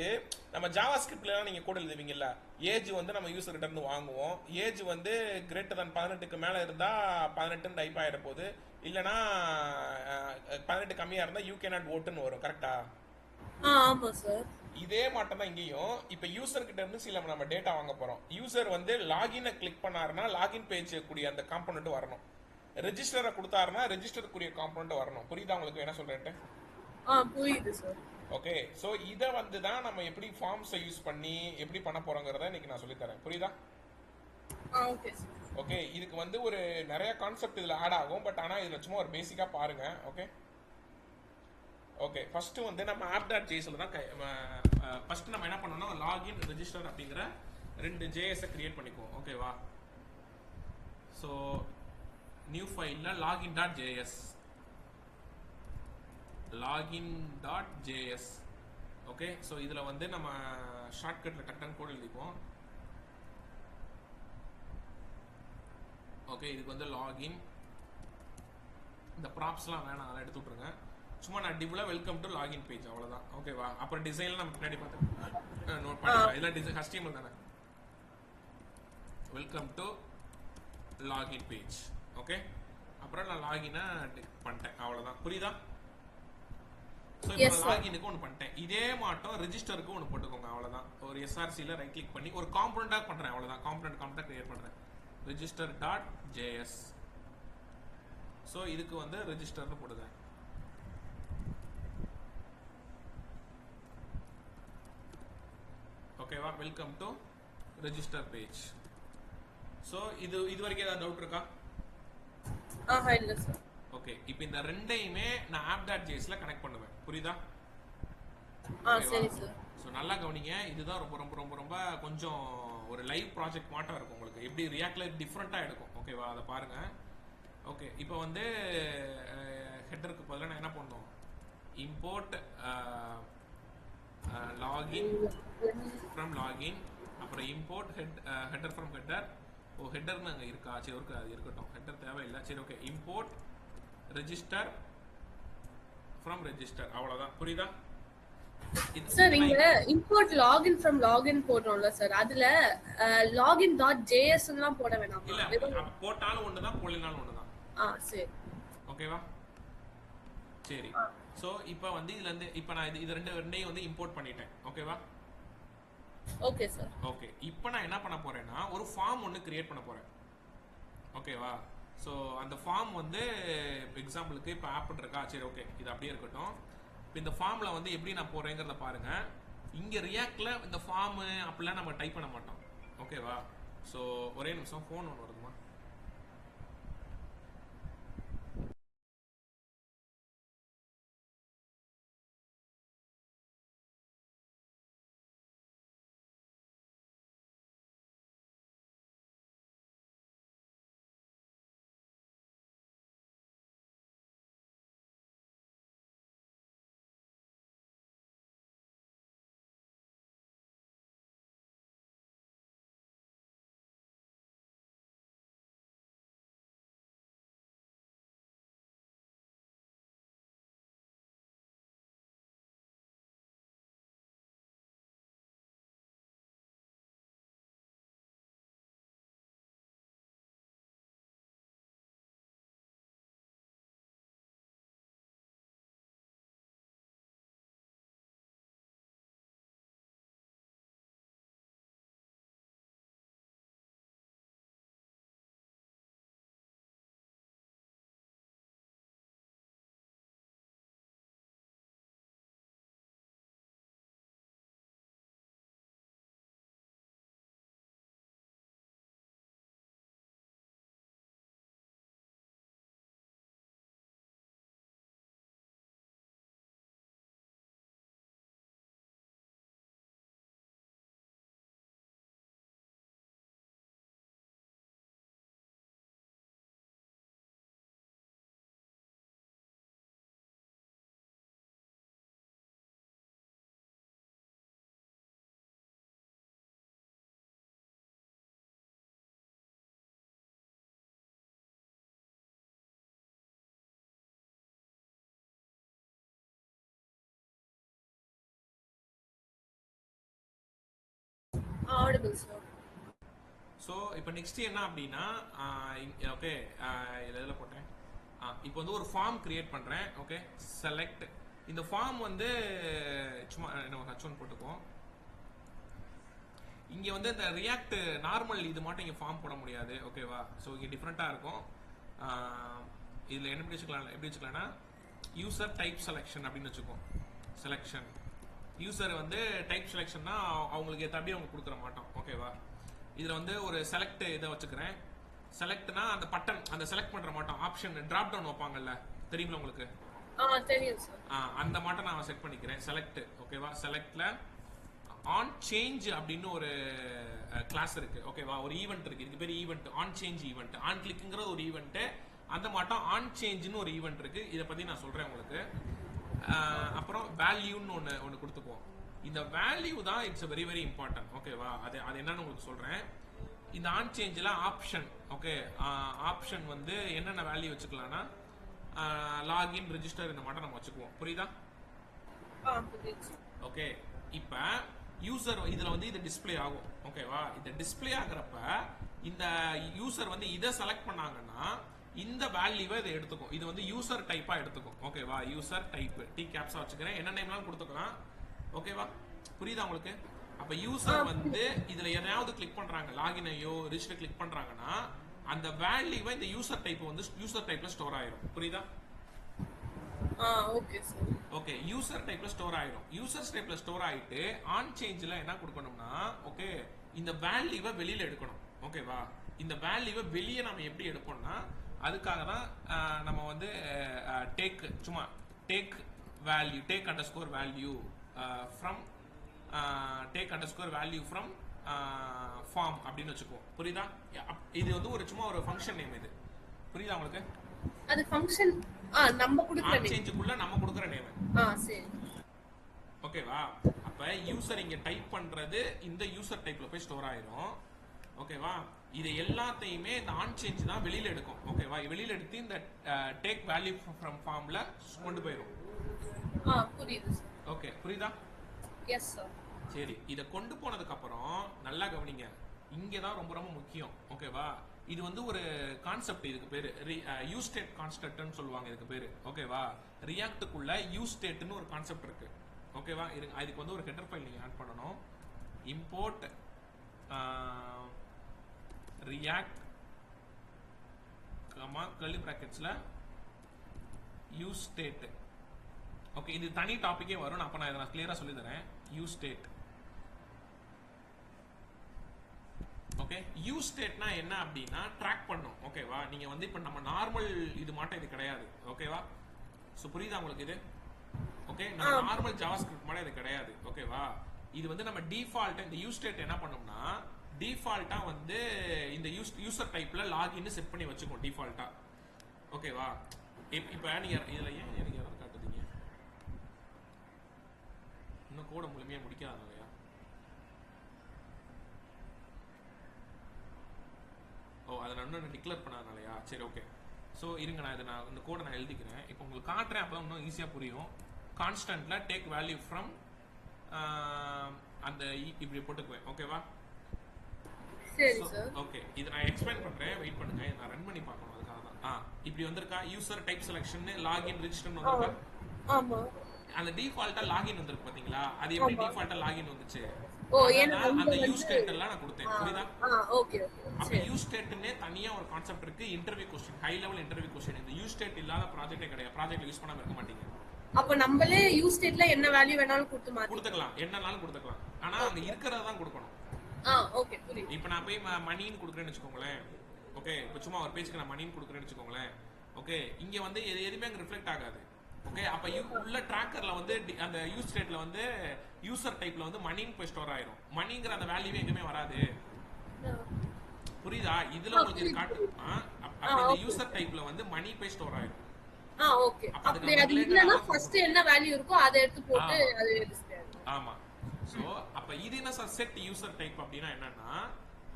நம்ம ஜாவா ஸ்கிரிப்ட்லாம் நீங்கள் கூட எழுதுவீங்கல்ல, ஏஜ் வந்து நம்ம யூசர் கிட்ட இருந்து வாங்குவோம். ஏஜ் வந்து கிரேட்டர் தன் 18க்கு மேலே இருந்தால் 18 டைப் ஆகிட போகுது, இல்லைனா 18 கம்மியாக இருந்தால் யூ கேன் நாட் ஓட்டுன்னு வரும். கரெக்டா? ஆமாம் சார். இதே மாட்டம் தான் இங்கேயும். இப்போ யூசர் கிட்ட இருந்து சில நம்ம டேட்டா வாங்க போகிறோம். யூசர் வந்து லாகினை கிளிக் பண்ணாருன்னா லாகின் பேஜ் கூடிய அந்த காம்பனண்ட் வரணும். ரெஜிஸ்டரை கொடுத்தாருன்னா ரெஜிஸ்டருக்குரிய காம்பனண்ட் வரணும். புரியுதா உங்களுக்கு என்ன சொல்றேன்ட்டு? புரியுது சார். ஓகே, ஸோ இதை வந்து தான் நம்ம எப்படி ஃபார்ம்ஸை யூஸ் பண்ணி எப்படி பண்ண போறோங்கிறத இன்னைக்கு நான் சொல்லித்தரேன். புரியுதா? Okay sir. ஓகே, இதுக்கு வந்து ஒரு நிறைய கான்செப்ட் இதில் ஆட் ஆகும். பட் ஆனால் இதில் சும்மா ஒரு பேசிக்காக பாருங்க. ஓகே ஓகே ஃபர்ஸ்ட் வந்து நம்ம app.jsல தான் ஃபர்ஸ்ட் நம்ம என்ன பண்ணோம்னா லாகின் ரெஜிஸ்டர் அப்படிங்கிற 2 JS கிரியேட் பண்ணிக்குவோம். ஓகேவா? ஸோ நியூ ஃபைலில் login.js login.js. ஓகே, ஸோ இதில் வந்து நம்ம ஷார்ட்கட்டில் டக்குன்னு கோட் எழுதிப்போம். ஓகே, இதுக்கு வந்து லாகின், இந்த ப்ராப்ஸ்லாம் வேணாம், அதெல்லாம் எடுத்து விட்ருங்க. சும்மா நான் டிவ்ல வெல்கம் டு லாகின் பேஜ், அவ்வளோதான். ஓகேவா? அப்புறம் டிசைன்லாம் நம்ம பின்னாடி பார்த்து நோட் பண்ணிக்கலாம். இதெல்லாம் டிசைன் HTML தானே. Welcome to login page. Okay, அப்புறம் நான் லாகினை பண்ணிட்டேன், அவ்வளோதான். புரியுதா? ஸோ இப்போ லாகினுக்கு ஒன்று பண்ணிட்டேன். இதே மாட்டம் ரெஜிஸ்டருக்கு ஒன்று போட்டுக்கோங்க, அவ்வளோதான். ஒரு SRCயில் ரைட் கிளிக் பண்ணி ஒரு காம்பனண்டாக பண்ணுறேன், அவ்வளோதான். காம்பனண்ட் கிரியேட் பண்ணுறேன். register.js. ஸோ இதுக்கு வந்து ரெஜிஸ்டர்னு போடுங்க. ஓகேவா? Welcome to register page. So இது வரைக்கும் ஏதாவது டவுட் இருக்கா? இல்லை சார். ஓகே, இப்போ இந்த ரெண்டையுமே நான் app.jsல கனெக்ட் பண்ணுவேன். புரியுதா? சரி சார். ஸோ நல்லா கவனிங்க, இதுதான் ரொம்ப ரொம்ப ரொம்ப ரொம்ப கொஞ்சம் ஒரு லைவ் ப்ராஜெக்ட் மாட்டம் இருக்கும் உங்களுக்கு. எப்படி ரியாக்ட்ல டிஃப்ரெண்ட்டாக எடுக்கும். ஓகேவா? அதை பாருங்க. ஓகே, இப்போ வந்து ஹெட்டருக்கு பதிலாக நான் என்ன பண்ணணும், இம்போர்ட் லாகின் ஃப்ரம் லாகின், அப்புறம் இம்போர்ட் ஹெட்டர் ஃப்ரம் ஹெட்டர். ஹெட்டர்னு அங்கே இருக்கா? சரி, ஓகே, அது இருக்கட்டும், ஹெட்டர் தேவையில்லை. சரி, okay, import register from register, அவ்வளோதான். புரியுதா? சார், இங்க இம்போர்ட் லாகின் ஃப்ரம் லாகின் போடுறோம்ல சார், அதுல login.js எல்லாம் போட வேணாம். இல்ல, போட்டாலும் ஒண்ணுதான், போடலனாலும் ஒண்ணுதான். சரி, ஓகேவா? சரி, சோ இப்போ வந்து இதுல இருந்து இப்போ நான் இது ரெண்டையும் வந்து இம்போர்ட் பண்ணிட்டேன். ஓகேவா? Okay sir. ஓகே, இப்போ நான் என்ன பண்ண போறேன்னா ஒரு ஃபார்ம் ஒன்று கிரியேட் பண்ண போறேன். ஓகேவா? ஸோ அந்த ஃபார்ம் வந்து எக்ஸாம்பிளுக்கு இப்போ ஆப் இருக்கா? சரி, ஓகே, இது அப்படியே இருக்கட்டும். இப்போ இந்த ஃபார்மில் வந்து எப்படி நான் போகிறேங்கிறத பாருங்க. இங்கே ரியாக்டில் இந்த ஃபார்மு அப்படிலாம் நம்ம டைப் பண்ண மாட்டோம். ஓகேவா? ஸோ ஒரே நிமிஷம், ஃபோன் ஒன்று வருதுமா. audible sir. ஸோ இப்போ நெக்ஸ்ட் என்ன அப்படின்னா ஓகே இதில் போட்டேன் இப்போ வந்து ஒரு ஃபார்ம் கிரியேட் பண்ணுறேன். ஓகே செலக்ட் இந்த ஃபார்ம் வந்து சும்மா நம்ம H1 போட்டுக்குவோம். இங்கே வந்து இந்த ரியாக்ட் நார்மல் இது மட்டும் இங்கே ஃபார்ம் போட முடியாது. ஓகேவா? ஸோ இங்கே டிஃப்ரெண்ட்டாக இருக்கும். இதில் என்ன எப்படி வச்சுக்கலாம்னா யூசர் டைப் செலெக்ஷன் அப்படின்னு வச்சுக்கோம். செலெக்ஷன் யூசர் வந்து டைப் செலெக்ஷன்னா அவங்களுக்கு ஏற்ற அவங்க கொடுக்குற மாட்டோம். ஓகேவா? இதில் வந்து ஒரு செலக்ட் இதை வச்சுக்கிறேன். செலக்ட்னா அந்த பட்டன் அந்த செலக்ட் பண்ணுற மாட்டோம் ஆப்ஷன் டிராப் டவுன் வைப்பாங்கல்ல, தெரியுங்களா உங்களுக்கு? தெரியும் சார். அந்த மாட்டை நான் செட் பண்ணிக்கிறேன். செலக்ட். ஓகேவா? செலக்ட்ல ஆன் சேஞ்ச் அப்படின்னு ஒரு கிளாஸ் இருக்கு. ஓகேவா? ஒரு ஈவெண்ட் இருக்கு. இதுக்கு பேர் event. On change event. On கிளிக்ங்கிறது ஒரு ஈவெண்ட். அந்த மாட்டம் ஆன் சேஞ்ச்னு ஒரு ஈவெண்ட் இருக்கு. இதை பத்தி நான் சொல்றேன் உங்களுக்கு. அப்புறம் வேல்யூன்னு ஒன்று கொடுத்துக்குவோம். இந்த வேல்யூ தான் இட்ஸ் வெரி வெரி இம்பார்ட்டன்ட். ஓகேவா? அது என்னன்னு உங்களுக்கு சொல்றேன். இந்த ஆன் சேஞ்சில் ஆப்ஷன். ஓகே ஆப்ஷன் வந்து என்னென்ன வேல்யூ வச்சுக்கலாம்னா லாகின் ரெஜிஸ்டர் இந்த மாட்டம் நம்ம வச்சுக்குவோம். புரியுதா? ஓகே இப்போ யூசர் இதில் வந்து இது டிஸ்பிளே ஆகும். ஓகேவா? இது டிஸ்பிளே ஆகிறப்ப இந்த யூசர் வந்து இதை செலக்ட் பண்ணாங்கன்னா இந்த வேல்யூவை இதை எடுத்துக்கும். இது வந்து யூசர் டைப்பா எடுத்துக்கும். ஓகேவா? யூசர் டைப் டி கேப்ஸா வச்சுக்கிறேன். என்ன நேம்லாம் கொடுத்துக்கலாம். ஓகேவா? புரியுதா உங்களுக்கு? அப்ப யூசர் வந்து இதுல எதையாவது கிளிக் பண்றாங்க, லாகினையோ ரிஜிஸ்டர் கிளிக் பண்றாங்கன்னா அந்த வேல்யூவை இந்த யூசர் டைப் வந்து யூசர் டைப்ல ஸ்டோர் ஆயிரும். புரியுதா? Okay sir. ஓகே யூசர் டைப்ல ஸ்டோர் ஆயிரும். யூசர் டைப்ல ஸ்டோர் ஆயிட்டு ஆன் சேஞ்ச்ல என்ன கொடுக்கணும்னா ஓகே இந்த வேல்யூவை வெளியில எடுக்கணும். ஓகேவா? இந்த வேல்யூவை வெளியே நம்ம எப்படி எடுப்போம்னா அதுக்காக தான் நம்ம வந்து சும்மா tag value tag underscore value from tag underscore value from form அப்படின்னு வச்சுக்குவோம். புரியுதா? இது வந்து ஒரு சும்மா ஒரு ஃபங்க்ஷன் நேம். இது புரியுதா உங்களுக்கு? அது ஃபங்க்ஷன் நம்ம கொடுக்கிற நேம் சேஞ்சுக்குள்ள நம்ம கொடுக்கிற நேம். சரி. ஓகேவா? அப்ப யூசர் இங்க டைப் பண்றது இந்த யூசர் டைப்ல போய் ஸ்டோர் ஆயிரும். ஓகேவா? இது எல்லாத்தையுமே இந்த ஆன் சேஞ்ச் தான் வெளியில எடுக்கும். ஓகேவா? வெளியில எடுத்து இந்த டேக் வேல்யூ ஃப்ரம் ஃபார்ம்ல கொண்டு போயிடும். புரியுது. ஓகே புரியுதா? Yes sir. சரி, இத கொண்டு போனதுக்கு அப்புறம் நல்லா கவனிங்க. இங்க தான் ரொம்ப ரொம்ப முக்கியம். ஓகேவா? இது வந்து ஒரு கான்செப்ட். இதுக்கு பேரு யூஸ் ஸ்டேட் கான்ஸ்ட்ரக்ட்னு சொல்லுவாங்க. இதுக்கு பேரு ஓகேவா? ரியாக்ட்டுக்குள்ள யூஸ் ஸ்டேட்னு ஒரு கான்செப்ட் இருக்கு. ஓகேவா? இதுக்கு வந்து ஒரு ஹெடர் ஃபைல் நீங்க ஆட் பண்ணணும். Import react curly bracketsல use state. Okay இது தனி டாபிக்கே வரும். அப்ப நான் இத கிளியரா சொல்லி தரேன். use state. ஓகே use stateனா என்ன அப்படினா ட்ராக் பண்ணும். ஓகேவா? நீங்க வந்து இப்ப நம்ம நார்மல் இது மட்டும் இது கிடையாது. ஓகேவா? சோ புரியுதா உங்களுக்கு இது? ஓகே நம்ம நார்மல் ஜாவாஸ்கிரிப்ட் மட்டும் இது கிடையாது. ஓகேவா? இது வந்து நம்ம டிஃபால்ட் இந்த use state என்ன பண்ணும்னா டிஃபால்ட்டா வந்து இந்த யூசர் டைப்ல லாகின் செட் பண்ணி வச்சுக்கோம் டிஃபால்ட்டா. ஓகேவா? இப்போ நீங்க இதுல ஏன் நீங்க எரர் காட்டுறீங்க? இன்னும் கோட முழுமையா முடிக்காதனாலயா? அதை நான் இன்னும் டிக்ளேர் பண்ணாதனாலயா? சரி ஓகே. ஸோ இருங்க நான் இந்த கோடை நான் எழுதிக்கிறேன். இப்போ உங்களுக்கு காட்டுறேன். அப்போ இன்னும் ஈஸியா புரியும். கான்ஸ்டன்ட்ல டேக் வேல்யூ ஃப்ரம் அந்த இப்படி போட்டுக்குவேன். ஓகேவா? சரி சார். ஓகே இது நான் எக்ஸ்பிளைன் பண்றேன். வெயிட் பண்ணுங்க. நான் ரன் பண்ணி பார்க்கணும். அதுக்காக தான். இப்படி வந்திருக்கா user type selection login register வந்திருக்கா? ஆமா. அந்த டிஃபால்ட்டா லாகின் வந்திருக்கு பாத்தீங்களா? அது எப்படி டிஃபால்ட்டா லாகின் வந்துச்சு? ஏன்னா அந்த யூஸ் ஸ்டேட் எல்லாம் நான் கொடுத்தேன். புரியுதா? Okay okay. அப்ப யூஸ் ஸ்டேட்னே தனியா ஒரு கான்செப்ட் இருக்கு. Interview question, high level interview question. இந்த யூஸ் ஸ்டேட் இல்லாத ப்ராஜெக்ட்டே கிடையாது. ப்ராஜெக்ட்ல யூஸ் பண்ணாம இருக்க மாட்டீங்க. அப்ப நம்மளே யூஸ் ஸ்டேட்ல என்ன வேல்யூ வேணாலும் கொடுத்துக்கலாம். என்னனாலும் கொடுத்துக்கலாம். ஆனா அங்க இருக்கறத தான் கொடுக்கணும். ஓகே புரியுது. இப்போ நான் போய் மணின்னு கொடுக்குறேன்னு வெச்சுக்கோங்களேன். ஓகே இப்போ சும்மா ஒரு பேஜ்க்கு நான் மணின்னு கொடுக்குறேன்னு வெச்சுக்கோங்களேன். ஓகே இங்க வந்து எதுவுமே அங்க ரிஃப்ளெக்ட் ஆகாது. ஓகே அப்ப உள்ள ட்ராக்கர்ல வந்து அந்த யூஸ் ஸ்டேட்ல வந்து யூசர் டைப்ல வந்து மணின்னு போய் ஸ்டோர் ஆயிரும். மணிங்கிற அந்த வேல்யூவே எங்கேயுமே வராது. புரியுதா? இதுல உங்களுக்கு இது காட்டு. அப்ப இந்த யூசர் டைப்ல வந்து மணி போய் ஸ்டோர் ஆயிரும். ஓகே. அப்படி அது இல்லனா ஃபர்ஸ்ட் என்ன வேல்யூ இருக்கோ அதை எடுத்து போட்டு அது டிஸ்ப்ளே ஆகும். ஆமா. சோ அப்ப இது என்ன சார் செட் யூசர் டைப் அப்படினா என்னன்னா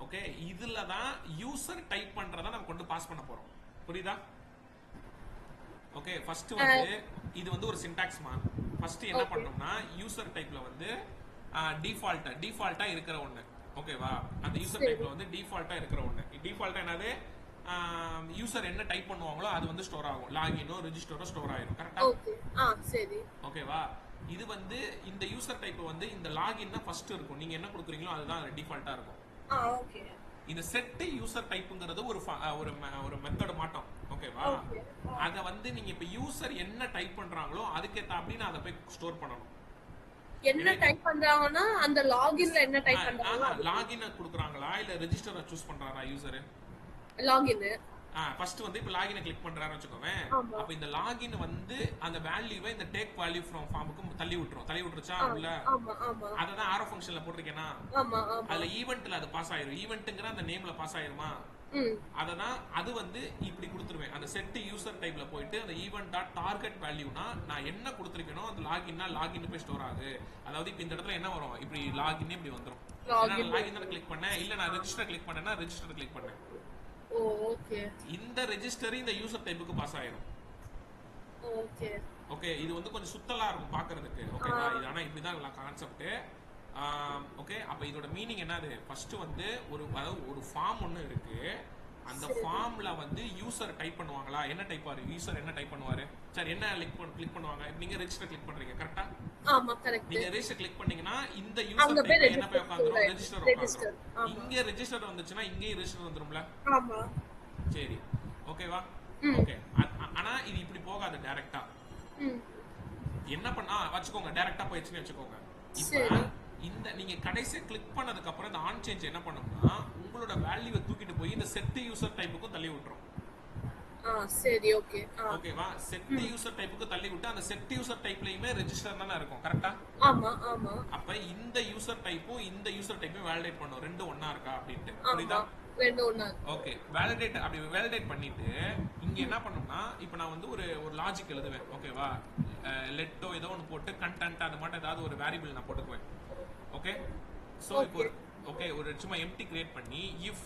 ஓகே இதுல தான் யூசர் டைப் பண்றத நம்ம கொண்டு பாஸ் பண்ண போறோம். புரியுதா? ஓகே ஃபர்ஸ்ட் வந்து இது வந்து ஒரு சின்டாக்ஸ் மா. ஃபர்ஸ்ட் என்ன பண்ணனும்னா யூசர் டைப்ல வந்து டிஃபால்ட்டா இருக்கிற ஒண்ணு. ஓகேவா? அந்த யூசர் டைப்ல வந்து டிஃபால்ட்டா இருக்கிற ஒண்ணு. டிஃபால்ட்டா என்னது? யூசர் என்ன டைப் பண்ணுவாங்களோ அது வந்து ஸ்டோர் ஆகும். லாகினோ ரெஜிஸ்டரோ ஸ்டோர் ஆயிடும். கரெக்ட்டா? ஓகே. சரி. ஓகேவா? இது வந்து இந்த யூசர் டைப் வந்து இந்த லாகின் தான் ஃபர்ஸ்ட் இருக்கும். நீங்க என்ன கொடுக்குறீங்களோ அதுதான் டிஃபால்ட்டா இருக்கும். ஓகே. இந்த செட் யூசர் டைப்ங்கிறது ஒரு மெத்தட் மாட்டோம். ஓகேவா? அத வந்து நீங்க இப்ப யூசர் என்ன டைப் பண்றாங்களோ அதுக்கேத்த அப்படி நான் அதை போய் ஸ்டோர் பண்ணணும். என்ன டைப் பண்றாங்கன்னா அந்த லாகின்ல என்ன டைப் பண்றாங்களோ லாகின் கொடுக்குறாங்களா இல்ல ரெஜிஸ்டரை சூஸ் பண்றாரா யூசர்? லாகின். ஃபர்ஸ்ட் வந்து இப்ப லாகினை கிளிக் பண்றாருன்னு வச்சுக்கோங்க. அப்ப இந்த லாகின் வந்து அந்த வேல்யூவை இந்த டேக் வேல்யூ ஃப்ரம் ஃபார்முக்கு தள்ளி விட்டுருச்சா உள்ள? அததான் ஆரோ ஃபங்க்ஷன்ல போட்டிருக்கேனா? அதுல ஈவென்ட்ல அது பாஸ் ஆயிரும். ஈவென்ட்ங்கற அந்த நேம்ல பாஸ் ஆயிருமா? அததான் அது வந்து இப்படி கொடுத்துருவேன். அந்த செட் யூசர் டைப்ல போயிட்டு அந்த ஈவென்ட் டாட் டார்கெட் வேல்யூனா நான் என்ன கொடுத்திருக்கேனோ அந்த லாகின்னா லாகின் போய் ஸ்டோர் ஆகுது. அதாவது இப்ப இந்த இடத்துல என்ன வரும்? இப்படி லாகின் இப்படி வந்துரும். நான் லாகின் தான் கிளிக் பண்ணேன். இல்ல நான் ரெஜிஸ்டர் கிளிக் பண்ணேன்னா ரெஜிஸ்டர் கிளிக் பண்ணேன். ஓகே. இந்த ரெஜிஸ்டர் இந்த யூசர் டைப்புக்கு பாஸ் ஆயிரும். ஓகே. ஓகே, இது வந்து கொஞ்சம் சுத்தலா இருக்கும் பார்க்கிறதுக்கு. ஓகேவா? இது ஆனா இப்படிதான் கான்செப்ட். ஓகே, அப்ப இதோட மீனிங் என்னது? ஃபர்ஸ்ட் வந்து ஒரு ஃபார்ம் ஒன்னு இருக்கு. அந்த ஃபார்ம்ல வந்து யூசர் டைப் பண்ணுவாங்களா? என்ன டைப் ஆறு? யூசர் என்ன டைப் பண்ணுவாரு? சரி, என்ன கிளிக் பண்ணுவாங்க? நீங்க ரெஜிஸ்டர் கிளிக் பண்றீங்க. கரெக்ட்டா? ஆமா, கரெக்ட். நீங்க ரெஜிஸ்டர் கிளிக் பண்ணீங்கன்னா இந்த யூசர் டைப் என்ன போய் உட்கார்ந்துரும்? ரெஜிஸ்டர் உட்கார்ந்துரும். இங்க ரெஜிஸ்டர் வந்துச்சுனா இங்கேயும் ரெஜிஸ்டர் வந்துரும்ல? ஆமா. சரி, ஓகேவா? ஓகே. ஆனா இது இப்படி போகாது டைரக்ட்டா. என்ன பண்ணா வச்சுக்கோங்க, டைரக்ட்டா போயிடுச்சுன்னு வச்சுக்கோங்க. இப்போ இந்த நீங்க கடைசி கிளிக் பண்ணதுக்கு அப்புறம் இந்த ஆன் சேஞ்ச் என்ன பண்ணும்னா உங்களோட வேல்யூவை தூக்கிட்டு போய் இந்த செட் யூசர் டைப்புக்கு தள்ளி விட்டுரும். சரி, ஓகே. ஓகேவா? செட் யூசர் டைப்புக்கு தள்ளி விட்டு அந்த செட் யூசர் டைப்லயுமே ரெஜிஸ்டர் தான இருக்கும். கரெக்ட்டா? ஆமா, ஆமா. அப்ப இந்த யூசர் டைப்பும் இந்த யூசர் டைப்பையும் வேலிடேட் பண்ணும். ரெண்டு ஒண்ணா இருக்கா அப்படினு. புரியுதா? ரெண்டு ஒண்ணா. ஓகே, வேலிடேட் பண்ணிட்டு இங்க என்ன பண்ணனும்னா இப்போ நான் வந்து ஒரு லாஜிக் எழுதுவேன். ஓகேவா? லெட்டோ ஏதோ ஒன்னு போட்டு கண்டென்ட் அது மட்டும் ஏதாவது ஒரு வேரியபிள் நான் போட்டுக்குவேன். ஓகே, சோ இப்போ ஓகே ஒரு சும்மா எம்டி கிரியேட் பண்ணி if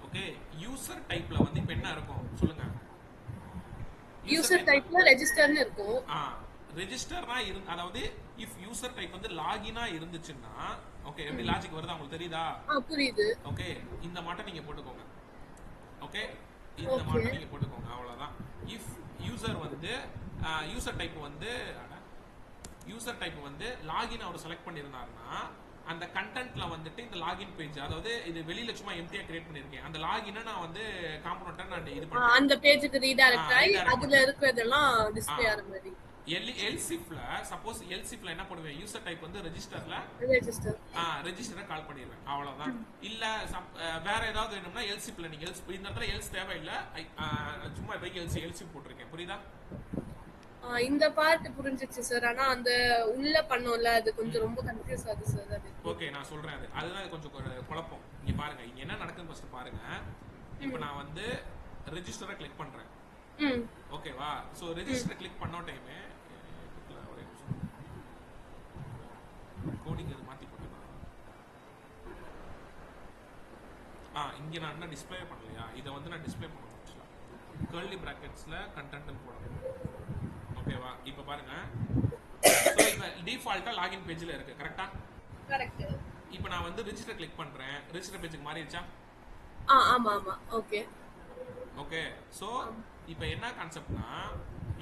ஓகே யூசர் டைப்ல வந்து இப்போ என்ன இருக்கும் சொல்லுங்க? யூசர் டைப்ல ரெஜிஸ்டர்னு இருக்கும். ரெஜிஸ்டர்னா அதாவது if யூசர் டைப் வந்து லாகினா இருந்துச்சுன்னா ஓகே எப்படி லாஜிக் வருதா உங்களுக்கு தெரியுதா? புரியுது. ஓகே, இந்த மாட்ட நீங்க போட்டுக்கோங்க. ஓகே, இந்த மாட்ட நீங்க போட்டுக்கோங்க. அவ்வளவுதான். if யூசர் வந்து யூசர் டைப் வந்து லாகின் அவர் செலக்ட் பண்ணிருந்தாருன்னா அந்த கண்டென்ட்ல வந்துட்டு இந்த லாகின் பேஜ், அதாவது இது வெளியில சும்மா எம்டியா கிரியேட் பண்ணிருக்கேன். அந்த லாகினை நான் வந்து காம்போனன்ட்டா நான் இது பண்றேன். அந்த பேஜுக்கு ரீடைரக்ட் ஆகி அதுல இருக்குறதெல்லாம் டிஸ்ப்ளே ஆற மாதிரி. எல்சிஃப்ல சப்போஸ் எல்சிஃப்ல என்ன பண்ணுவேன்? யூசர் டைப் வந்து ரெஜிஸ்டர்ல ரெஜிஸ்டரை கால் பண்ணிடுவேன். அவ்வளவுதான். இல்ல வேற ஏதாவது வேணும்னா எல்சிஃப்ல நீங்க இந்த இடத்துல எல்ஸ் தேவையில்லை. சும்மா பை எல்சி போட்டிருக்கேன். புரியுதா? இந்த பார்ட் புரிஞ்சிச்சு சார். ஆனா அந்த உள்ள பண்ணோம்ல அது கொஞ்சம் ரொம்ப கன்ஃபியூஸ் ஆகுது சார். அது ஓகே, நான் சொல்றேன். அதுதான் கொஞ்சம் குழப்பம். இங்க பாருங்க, இங்க என்ன நடக்குதுன்னு ஃபர்ஸ்ட் பாருங்க. இப்போ நான் வந்து ரெஜிஸ்டரை கிளிக் பண்றேன். ஓகேவா? சோ ரெஜிஸ்டர் கிளிக் பண்ண டைமே ஒரே நிமிஷம் கோடிங் இது மாத்தி போட்டுறேன். இங்க நான் என்ன டிஸ்ப்ளே பண்ணலையா? இத வந்து நான் டிஸ்ப்ளே பண்ணணும். கர்லி பிராக்கெட்ஸ்ல கண்டென்ட் போடணும். ஓகேவா? இப்போ பாருங்க, சோ இப்போ டிஃபால்ட்டா லாகின் பேஜ்ல இருக்கு. கரெக்ட்டா? கரெக்ட். இப்போ நான் வந்து ரெஜிஸ்டர் கிளிக் பண்றேன். ரெஜிஸ்டர் பேஜுக்கு மாறிடுச்சா? ஆமா ஆமா. Okay okay. சோ இப்போ என்ன கான்செப்ட்னா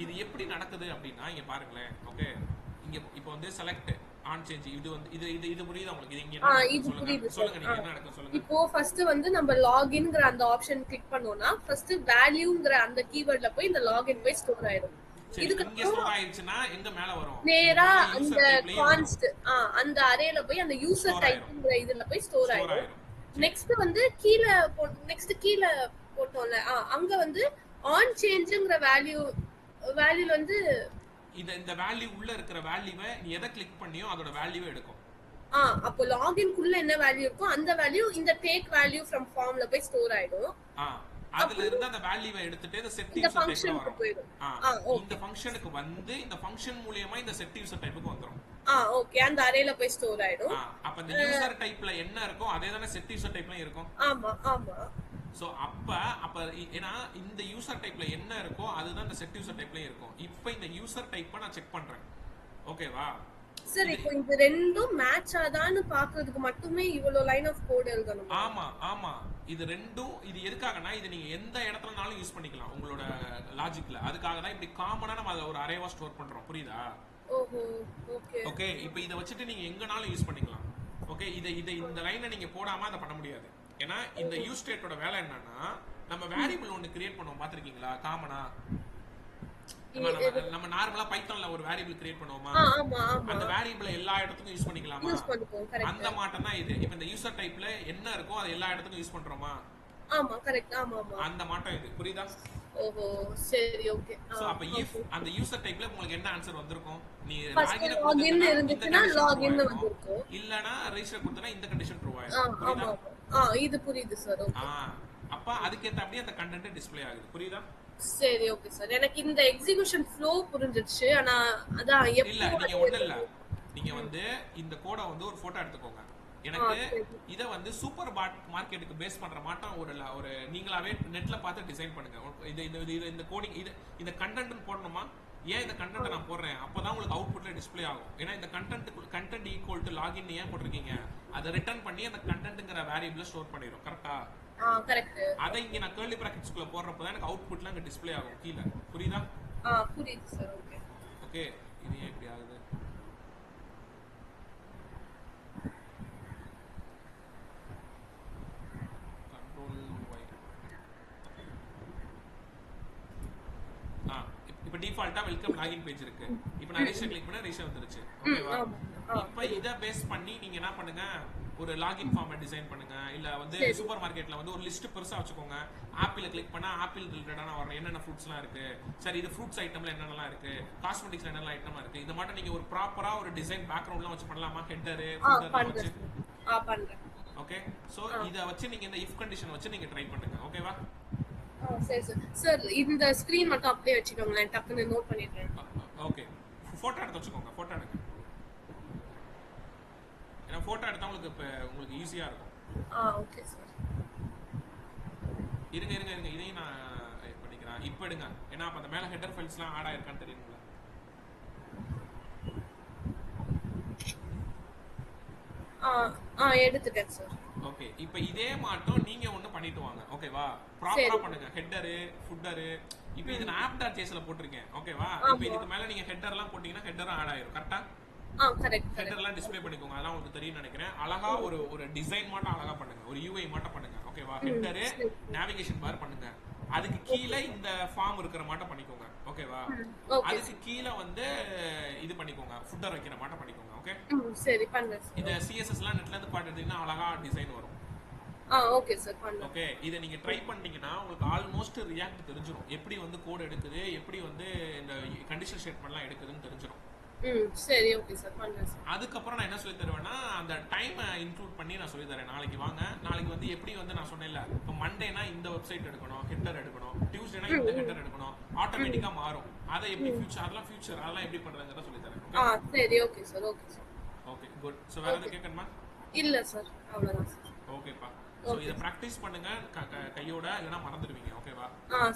இது எப்படி நடக்குது அப்படின்னா இங்க பாருங்களேன். ஓகே, இங்க இப்போ வந்து செலக்ட் ஆன் சேஞ்ச் இது வந்து இது புரியுதா உங்களுக்கு? இது இங்க என்ன சொல்லுங்க நீங்க என்ன நடக்கும் சொல்லுங்க. இப்போ ஃபர்ஸ்ட் வந்து நம்ம லாகின்ங்கற அந்த ஆப்ஷன் கிளிக் பண்ணோம்னா ஃபர்ஸ்ட் வேல்யூங்கற அந்த கீவேர்ட்ல போய் இந்த லாகின் போய் ஸ்டோர் ஆயிடும். இதுக்கு இங்க ஸ்டோர் ஆயிருச்சுனா எங்க மேல வரும்? நேரா அந்த கான்ஸ்ட் அந்த அரேல போய் அந்த யூசர் டைப்ங்கற இதுல போய் ஸ்டோர் ஆயிடும். நெக்ஸ்ட் வந்து கீழ போட்டோம்ல அங்க வந்து ஆன் சேஞ்ச்ங்கற வேல்யூல வந்து இந்த வேல்யூ உள்ள இருக்கிற வேல்யூவை நீ எதை கிளிக் பண்ணியோ அதோட வேல்யூவை எடுக்கும். அப்போ லாகின் குள்ள என்ன வேல்யூ இருக்கோ அந்த வேல்யூ இந்த டேக் வேல்யூ ஃப்ரம் ஃபார்ம்ல போய் ஸ்டோர் ஆயிடும். அதுல இருந்து அந்த வேல்யூவை எடுத்துட்டு இந்த செட் யூசர் டைப்ல வரும். இந்த ஃபங்க்ஷனுக்கு வந்து இந்த ஃபங்க்ஷன் மூலமா இந்த செட் யூசர் டைப்புக்கு வந்துரும். ஓகே, அந்த அரேல போய் ஸ்டோர் ஆயிடும். அப்ப இந்த யூசர் டைப்ல என்ன இருக்கோ அதே தான செட் யூசர் டைப்லயும் இருக்கும். ஆமா ஆமா. சோ அப்ப ஏனா இந்த யூசர் டைப்ல என்ன இருக்கோ அதுதான் இந்த செட் யூசர் டைப்லயும் இருக்கும். இப்போ இந்த யூசர் டைப்பை நான் செக் பண்றேன். ஓகேவா? சார் இப்போ இந்த ரெண்டும் மேட்ச் ஆதான்னு பாக்குறதுக்கு மட்டுமே இவ்வளவு லைன் ஆஃப் கோட் எழுதணும். ஆமா ஆமா, இது ரெண்டும் இது எதுக்காகனா இது நீங்க எந்த இடத்துலனாலும் யூஸ் பண்ணிக்கலாம் உங்களோட லாஜிக்ல. அதுக்காக தான் இப்படி காமனா நம்ம அதை ஒரு அரேவா ஸ்டோர் பண்றோம். புரியுதா? ஓஹோ ஓகே ஓகே, இப்போ இதை வச்சுட்டு நீங்க எங்கனாலும் யூஸ் பண்ணிக்கலாம். ஓகே, இதை இந்த லைனை நீங்க போடாம அதை பண்ண முடியாது. ஏன்னா இந்த யூஸ் ஸ்டேட்டோட வேலை என்னன்னா, நம்ம வேரியபிள் ஒன்னு கிரியேட் பண்ணுவோம், பாத்திருக்கீங்களா? காமனா நம்ம நார்மலா பைத்தான்ல ஒரு வேரியபிள் கிரியேட் பண்ணுவோமா, அந்த வேரியபிளை எல்லா இடத்துக்கும் யூஸ் பண்ணிக்கலாமா? அந்த மாட்டம் தான் இது. இப்போ இந்த யூசர் டைப்ல என்ன இருக்கோ அது எல்லா இடத்துக்கும் யூஸ் பண்றோமா? ஆமா கரெக்ட். ஆமா ஆமா, அந்த மாட்டம் இது. புரியுதா? ஓஹோ சரி ஓகே. சோ அப்ப if அந்த யூசர் டைப்ல உங்களுக்கு என்ன ஆன்சர் வந்திருக்கும்? நீ லாகின் இருந்துச்சுனா லாகின் வந்திருக்கும், இல்லனா ரெஜிஸ்டர் கொடுத்தனா இந்த கண்டிஷன் ட்ரூ ஆயிடும். புரியுதா? இது புரியுது சார். ஓகே, அப்ப அதுக்கு ஏத்த அப்படியே அந்த கண்டென்ட் டிஸ்ப்ளே ஆகுது. புரியுதா? சரி ஓகே சார். எனக்கு இந்த எக்ஸிகியூஷன் ஃப்ளோ புரிஞ்சிடுச்சு. ஆனா அதான் இல்ல, நீங்க ஒண்ணு இல்ல, நீங்க வந்து இந்த கோட வந்து ஒரு போட்டோ எடுத்துக்கோங்க. எனக்கு இத வந்து சூப்பர் மார்க்கெட்டுக்கு பேஸ் பண்ற மாட்டம் ஒரு நீங்களாவே நெட்ல பார்த்து டிசைன் பண்ணுங்க. இந்த கோடிங் இந்த கண்டென்ட் போடணுமா? ஏன் இந்த கண்டென்ட் நான் போடுறேன்? அப்பதான் உங்களுக்கு அவுட்புட்ல டிஸ்ப்ளே ஆகும். ஏன்னா இந்த கண்டென்ட் ஈக்குவல் டு லாகின் ஏன் போட்டிருக்கீங்க? அதை ரிட்டர்ன் பண்ணி அந்த கண்டென்ட்ங்கற வேரியபிள ஸ்டோர் பண்ணிரும். கரெக்ட்டா? கரெக்ட். அதை இங்க நான் கர்லி பிராக்கெட்ஸ் குள்ள போடுறப்ப தான் எனக்கு அவுட்புட்ல அங்க டிஸ்ப்ளே ஆகும் கீழ. புரியுதா? புரியுது சார். ஓகே ஓகே, இது ஏன் இப்படி ஆகுது? இப்ப டிஃபால்ட்டா வெல்கம் லாகின் பேஜ் இருக்கு. இப்போ நான் ரெஜிஸ்டர் கிளிக் பண்ணா ரெஜிஸ்டர் வந்துருச்சு. ஓகேவா? இப்போ இத பேஸ் பண்ணி நீங்க என்ன பண்ணுங்க, ஒரு லாகின் ஃபார்மை டிசைன் பண்ணுங்க. இல்ல வந்து சூப்பர் மார்க்கெட்ல வந்து ஒரு லிஸ்ட் பெருசா வச்சுக்கோங்க. ஆப்பிள கிளிக் பண்ணா ஆப்பிள் ரிலேட்டடான வர என்னென்ன ஃப்ரூட்ஸ்லாம் இருக்கு, சரி இது ஃப்ரூட்ஸ் ஐட்டம்ல என்னென்னலாம் இருக்கு, காஸ்மெட்டிக்ஸ்ல என்னென்ன ஐட்டமா இருக்கு, இது மட்டும் நீங்க ஒரு ப்ராப்பரா ஒரு டிசைன் பேக்ரவுண்ட்லாம் வச்சு பண்ணலாமா? ஹெட்டர் ஃபுட்டர்லாம் வச்சு பண்றேன். ஓகே, சோ இத வச்சு நீங்க இந்த இஃப் கண்டிஷன் வச்சு நீங்க ட்ரை பண்ணுங்க. ஓகேவா? சரி சார். சார் இந்த ஸ்கிரீன் மட்டும் அப்படியே வச்சுக்கோங்க, நான் டக்குன்னு நோட் பண்ணிடுறேன். ஓகே, போட்டோ எடுத்து வச்சுக்கோங்க. போட்டோ எடுங்க. ஏன்னா போட்டோ எடுத்தா உங்களுக்கு ஈஸியா இருக்கும். Okay sir. இருங்க இதையும் நான் பண்ணிக்கிறேன். இப்போ எடுங்க. ஏன்னா அப்ப அந்த மேல ஹெடர் ஃபைல்ஸ்லாம் ஆட் ஆயிருக்கான்னு தெரியுங்களா? எடுத்துட்டேன் சார். ஓகே, இப்போ இதே மாட்டம் நீங்க ஒண்ணு பண்ணிட்டு வாங்க. ஓகேவா? ப்ராப்பரா பண்ணுங்க. Header, footer. இப்போ இது நான் app.jsல போட்டுருக்கேன். ஓகேவா? இப்போ இதுக்கு மேல நீங்க ஹெட்டர்லாம் போட்டீங்கன்னா ஹெட்டரும் ஆட் ஆயிரும். கரெக்ட்டா? கரெக்ட். ஹெட்டர்லாம் டிஸ்ப்ளே பண்ணிக்கோங்க. அதெல்லாம் உங்களுக்கு தெரியும்னு நினைக்கிறேன். அழகா ஒரு டிசைன் மட்டும் அழகா பண்ணுங்க. ஒரு UI மட்டும் பண்ணுங்க. ஓகேவா? ஹெட்டர், நேவிகேஷன் பார் பண்ணுங்க. அதுக்கு கீழ இந்த ஃபார்ம் இருக்கிற மாட்டம் பண்ணிக்கோங்க. ஓகேவா? அதுக்கு கீழ வந்து இது பண்ணிக்கோங்க. ஃபுட்டர் வைக்கிற மாட்டம் பண்ணிக்கோங்க. ஓகே, சரி பண்றேன். இந்த CSSலாம் நெட்ல இருந்து பாத்துட்டீங்கன்னா அழகா டிசைன் வரும். ஓகே சார் பண்றேன். ஓகே, இத நீங்க ட்ரை பண்ணீங்கன்னா உங்களுக்கு ஆல்மோஸ்ட் ரியாக்ட் தெரிஞ்சிரும். எப்படி வந்து கோட் எடுக்குது, எப்படி வந்து இந்த கண்டிஷனல் ஸ்டேட்மென்ட்லாம் எடுக்குதுன்னு தெரிஞ்சிரும். சரி ஓகே சார் பண்றேன் சார். அதுக்கு அப்புறம் நான் என்ன சொல்லி தருவேன்னா, அந்த டைமை இன்க்ளூட் பண்ணி நான் சொல்லி தரேன். நாளைக்கு வாங்க. நாளைக்கு வந்து எப்படி வந்து நான் சொன்னேன்ல, இப்போ மண்டேனா இந்த வெப்சைட் எடுக்கணும், ஹெட்டர் எடுக்கணும், டியூஸ்டேனா இந்த ஹெட்டர் எடுக்கணும், ஆட்டோமேட்டிக்கா மாறும். அதை எப்படி ஃபியூச்சர் அதெல்லாம் எப்படி பண்றதுங்கறத சொல்லி தரேன். சரி okay sir. Okay sir. Okay good. So வேற எதுவும் கேட்கணுமா? இல்ல சார், அவ்வளவுதான் சார். ஓகேப்பா. சோ இத பிராக்டீஸ் பண்ணுங்க கையோட, இல்லனா மறந்துடுவீங்க. ஓகேவா?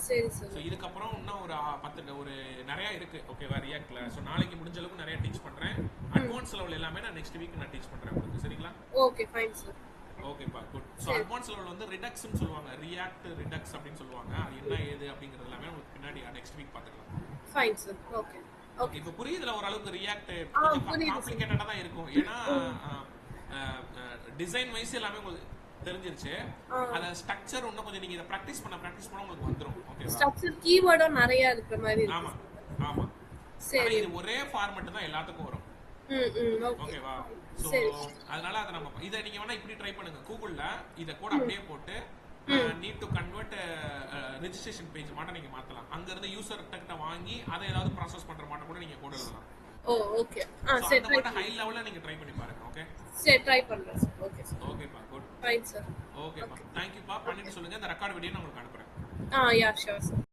சரி சார். சோ இதுக்கு அப்புறம் இன்னும் ஒரு 10 ஒரு நிறைய இருக்கு. ஓகேவா? ரியாக்ட்ல. சோ நாளைக்கு முடிஞ்ச அளவுக்கு நிறைய டீச் பண்றேன். அட்வான்ஸ் லெவல் எல்லாமே நான் நெக்ஸ்ட் வீக் நான் டீச் பண்றேன் உங்களுக்கு. சரிங்களா? Okay fine sir. ஓகேப்பா குட். சோ அட்வான்ஸ் லெவல் வந்து ரிடக்ஸ்னு சொல்லுவாங்க. ரியாக்ட் ரிடக்ஸ் அப்படினு சொல்லுவாங்க. அது என்ன ஏது அப்படிங்கறது எல்லாமே உங்களுக்கு பின்னாடி நெக்ஸ்ட் வீக் பாத்துக்கலாம். Fine sir. ஓகே. ஓகே, இப்போ புரியுதுல ஓரளவுக்கு ரியாக்ட் கொஞ்சம் காம்ப்ளிகேட்டடா தான் இருக்கும். ஏன்னா டிசைன் வைஸ் எல்லாமே உங்களுக்கு தெரிஞ்சிருச்சு. அத ஸ்ட்ரக்சர் இன்னும் கொஞ்சம் நீங்க இத பிராக்டீஸ் பண்ண உங்களுக்கு வந்துரும். ஓகேவா? ஸ்ட்ரக்சர் கீவேர்டும் நிறைய இருக்கிற மாதிரி இருக்கு. ஆமா ஆமா. சரி, இது ஒரே ஃபார்மட் தான் எல்லாத்துக்கும் வரும். ஓகேவா? சோ அதனால அத நம்ம இத நீங்க வேணா இப்படி ட்ரை பண்ணுங்க. கூகுள்ல இத கூட அப்படியே போட்டு need to convert registration page மட்டும் நீங்க மாத்தலாம். அங்க இருந்து யூசர் கிட்ட வாங்கி அதை ஏதாவது ப்ராசஸ் பண்ற மட்டும் கூட நீங்க கோட் எழுதலாம். ஓகே. சரி, அந்த மட்டும் ஹை லெவல்ல நீங்க ட்ரை பண்ணி பாருங்க. ஓகே, சரி ட்ரை பண்றேன் சார். Okay sir. ஓகேப்பா குட். Fine sir. ஓகேப்பா, थैंक यू பா. பண்ணிட்டு சொல்லுங்க. இந்த ரெக்கார்ட் வீடியோ நான் உங்களுக்கு அனுப்புறேன். Yeah sure sir.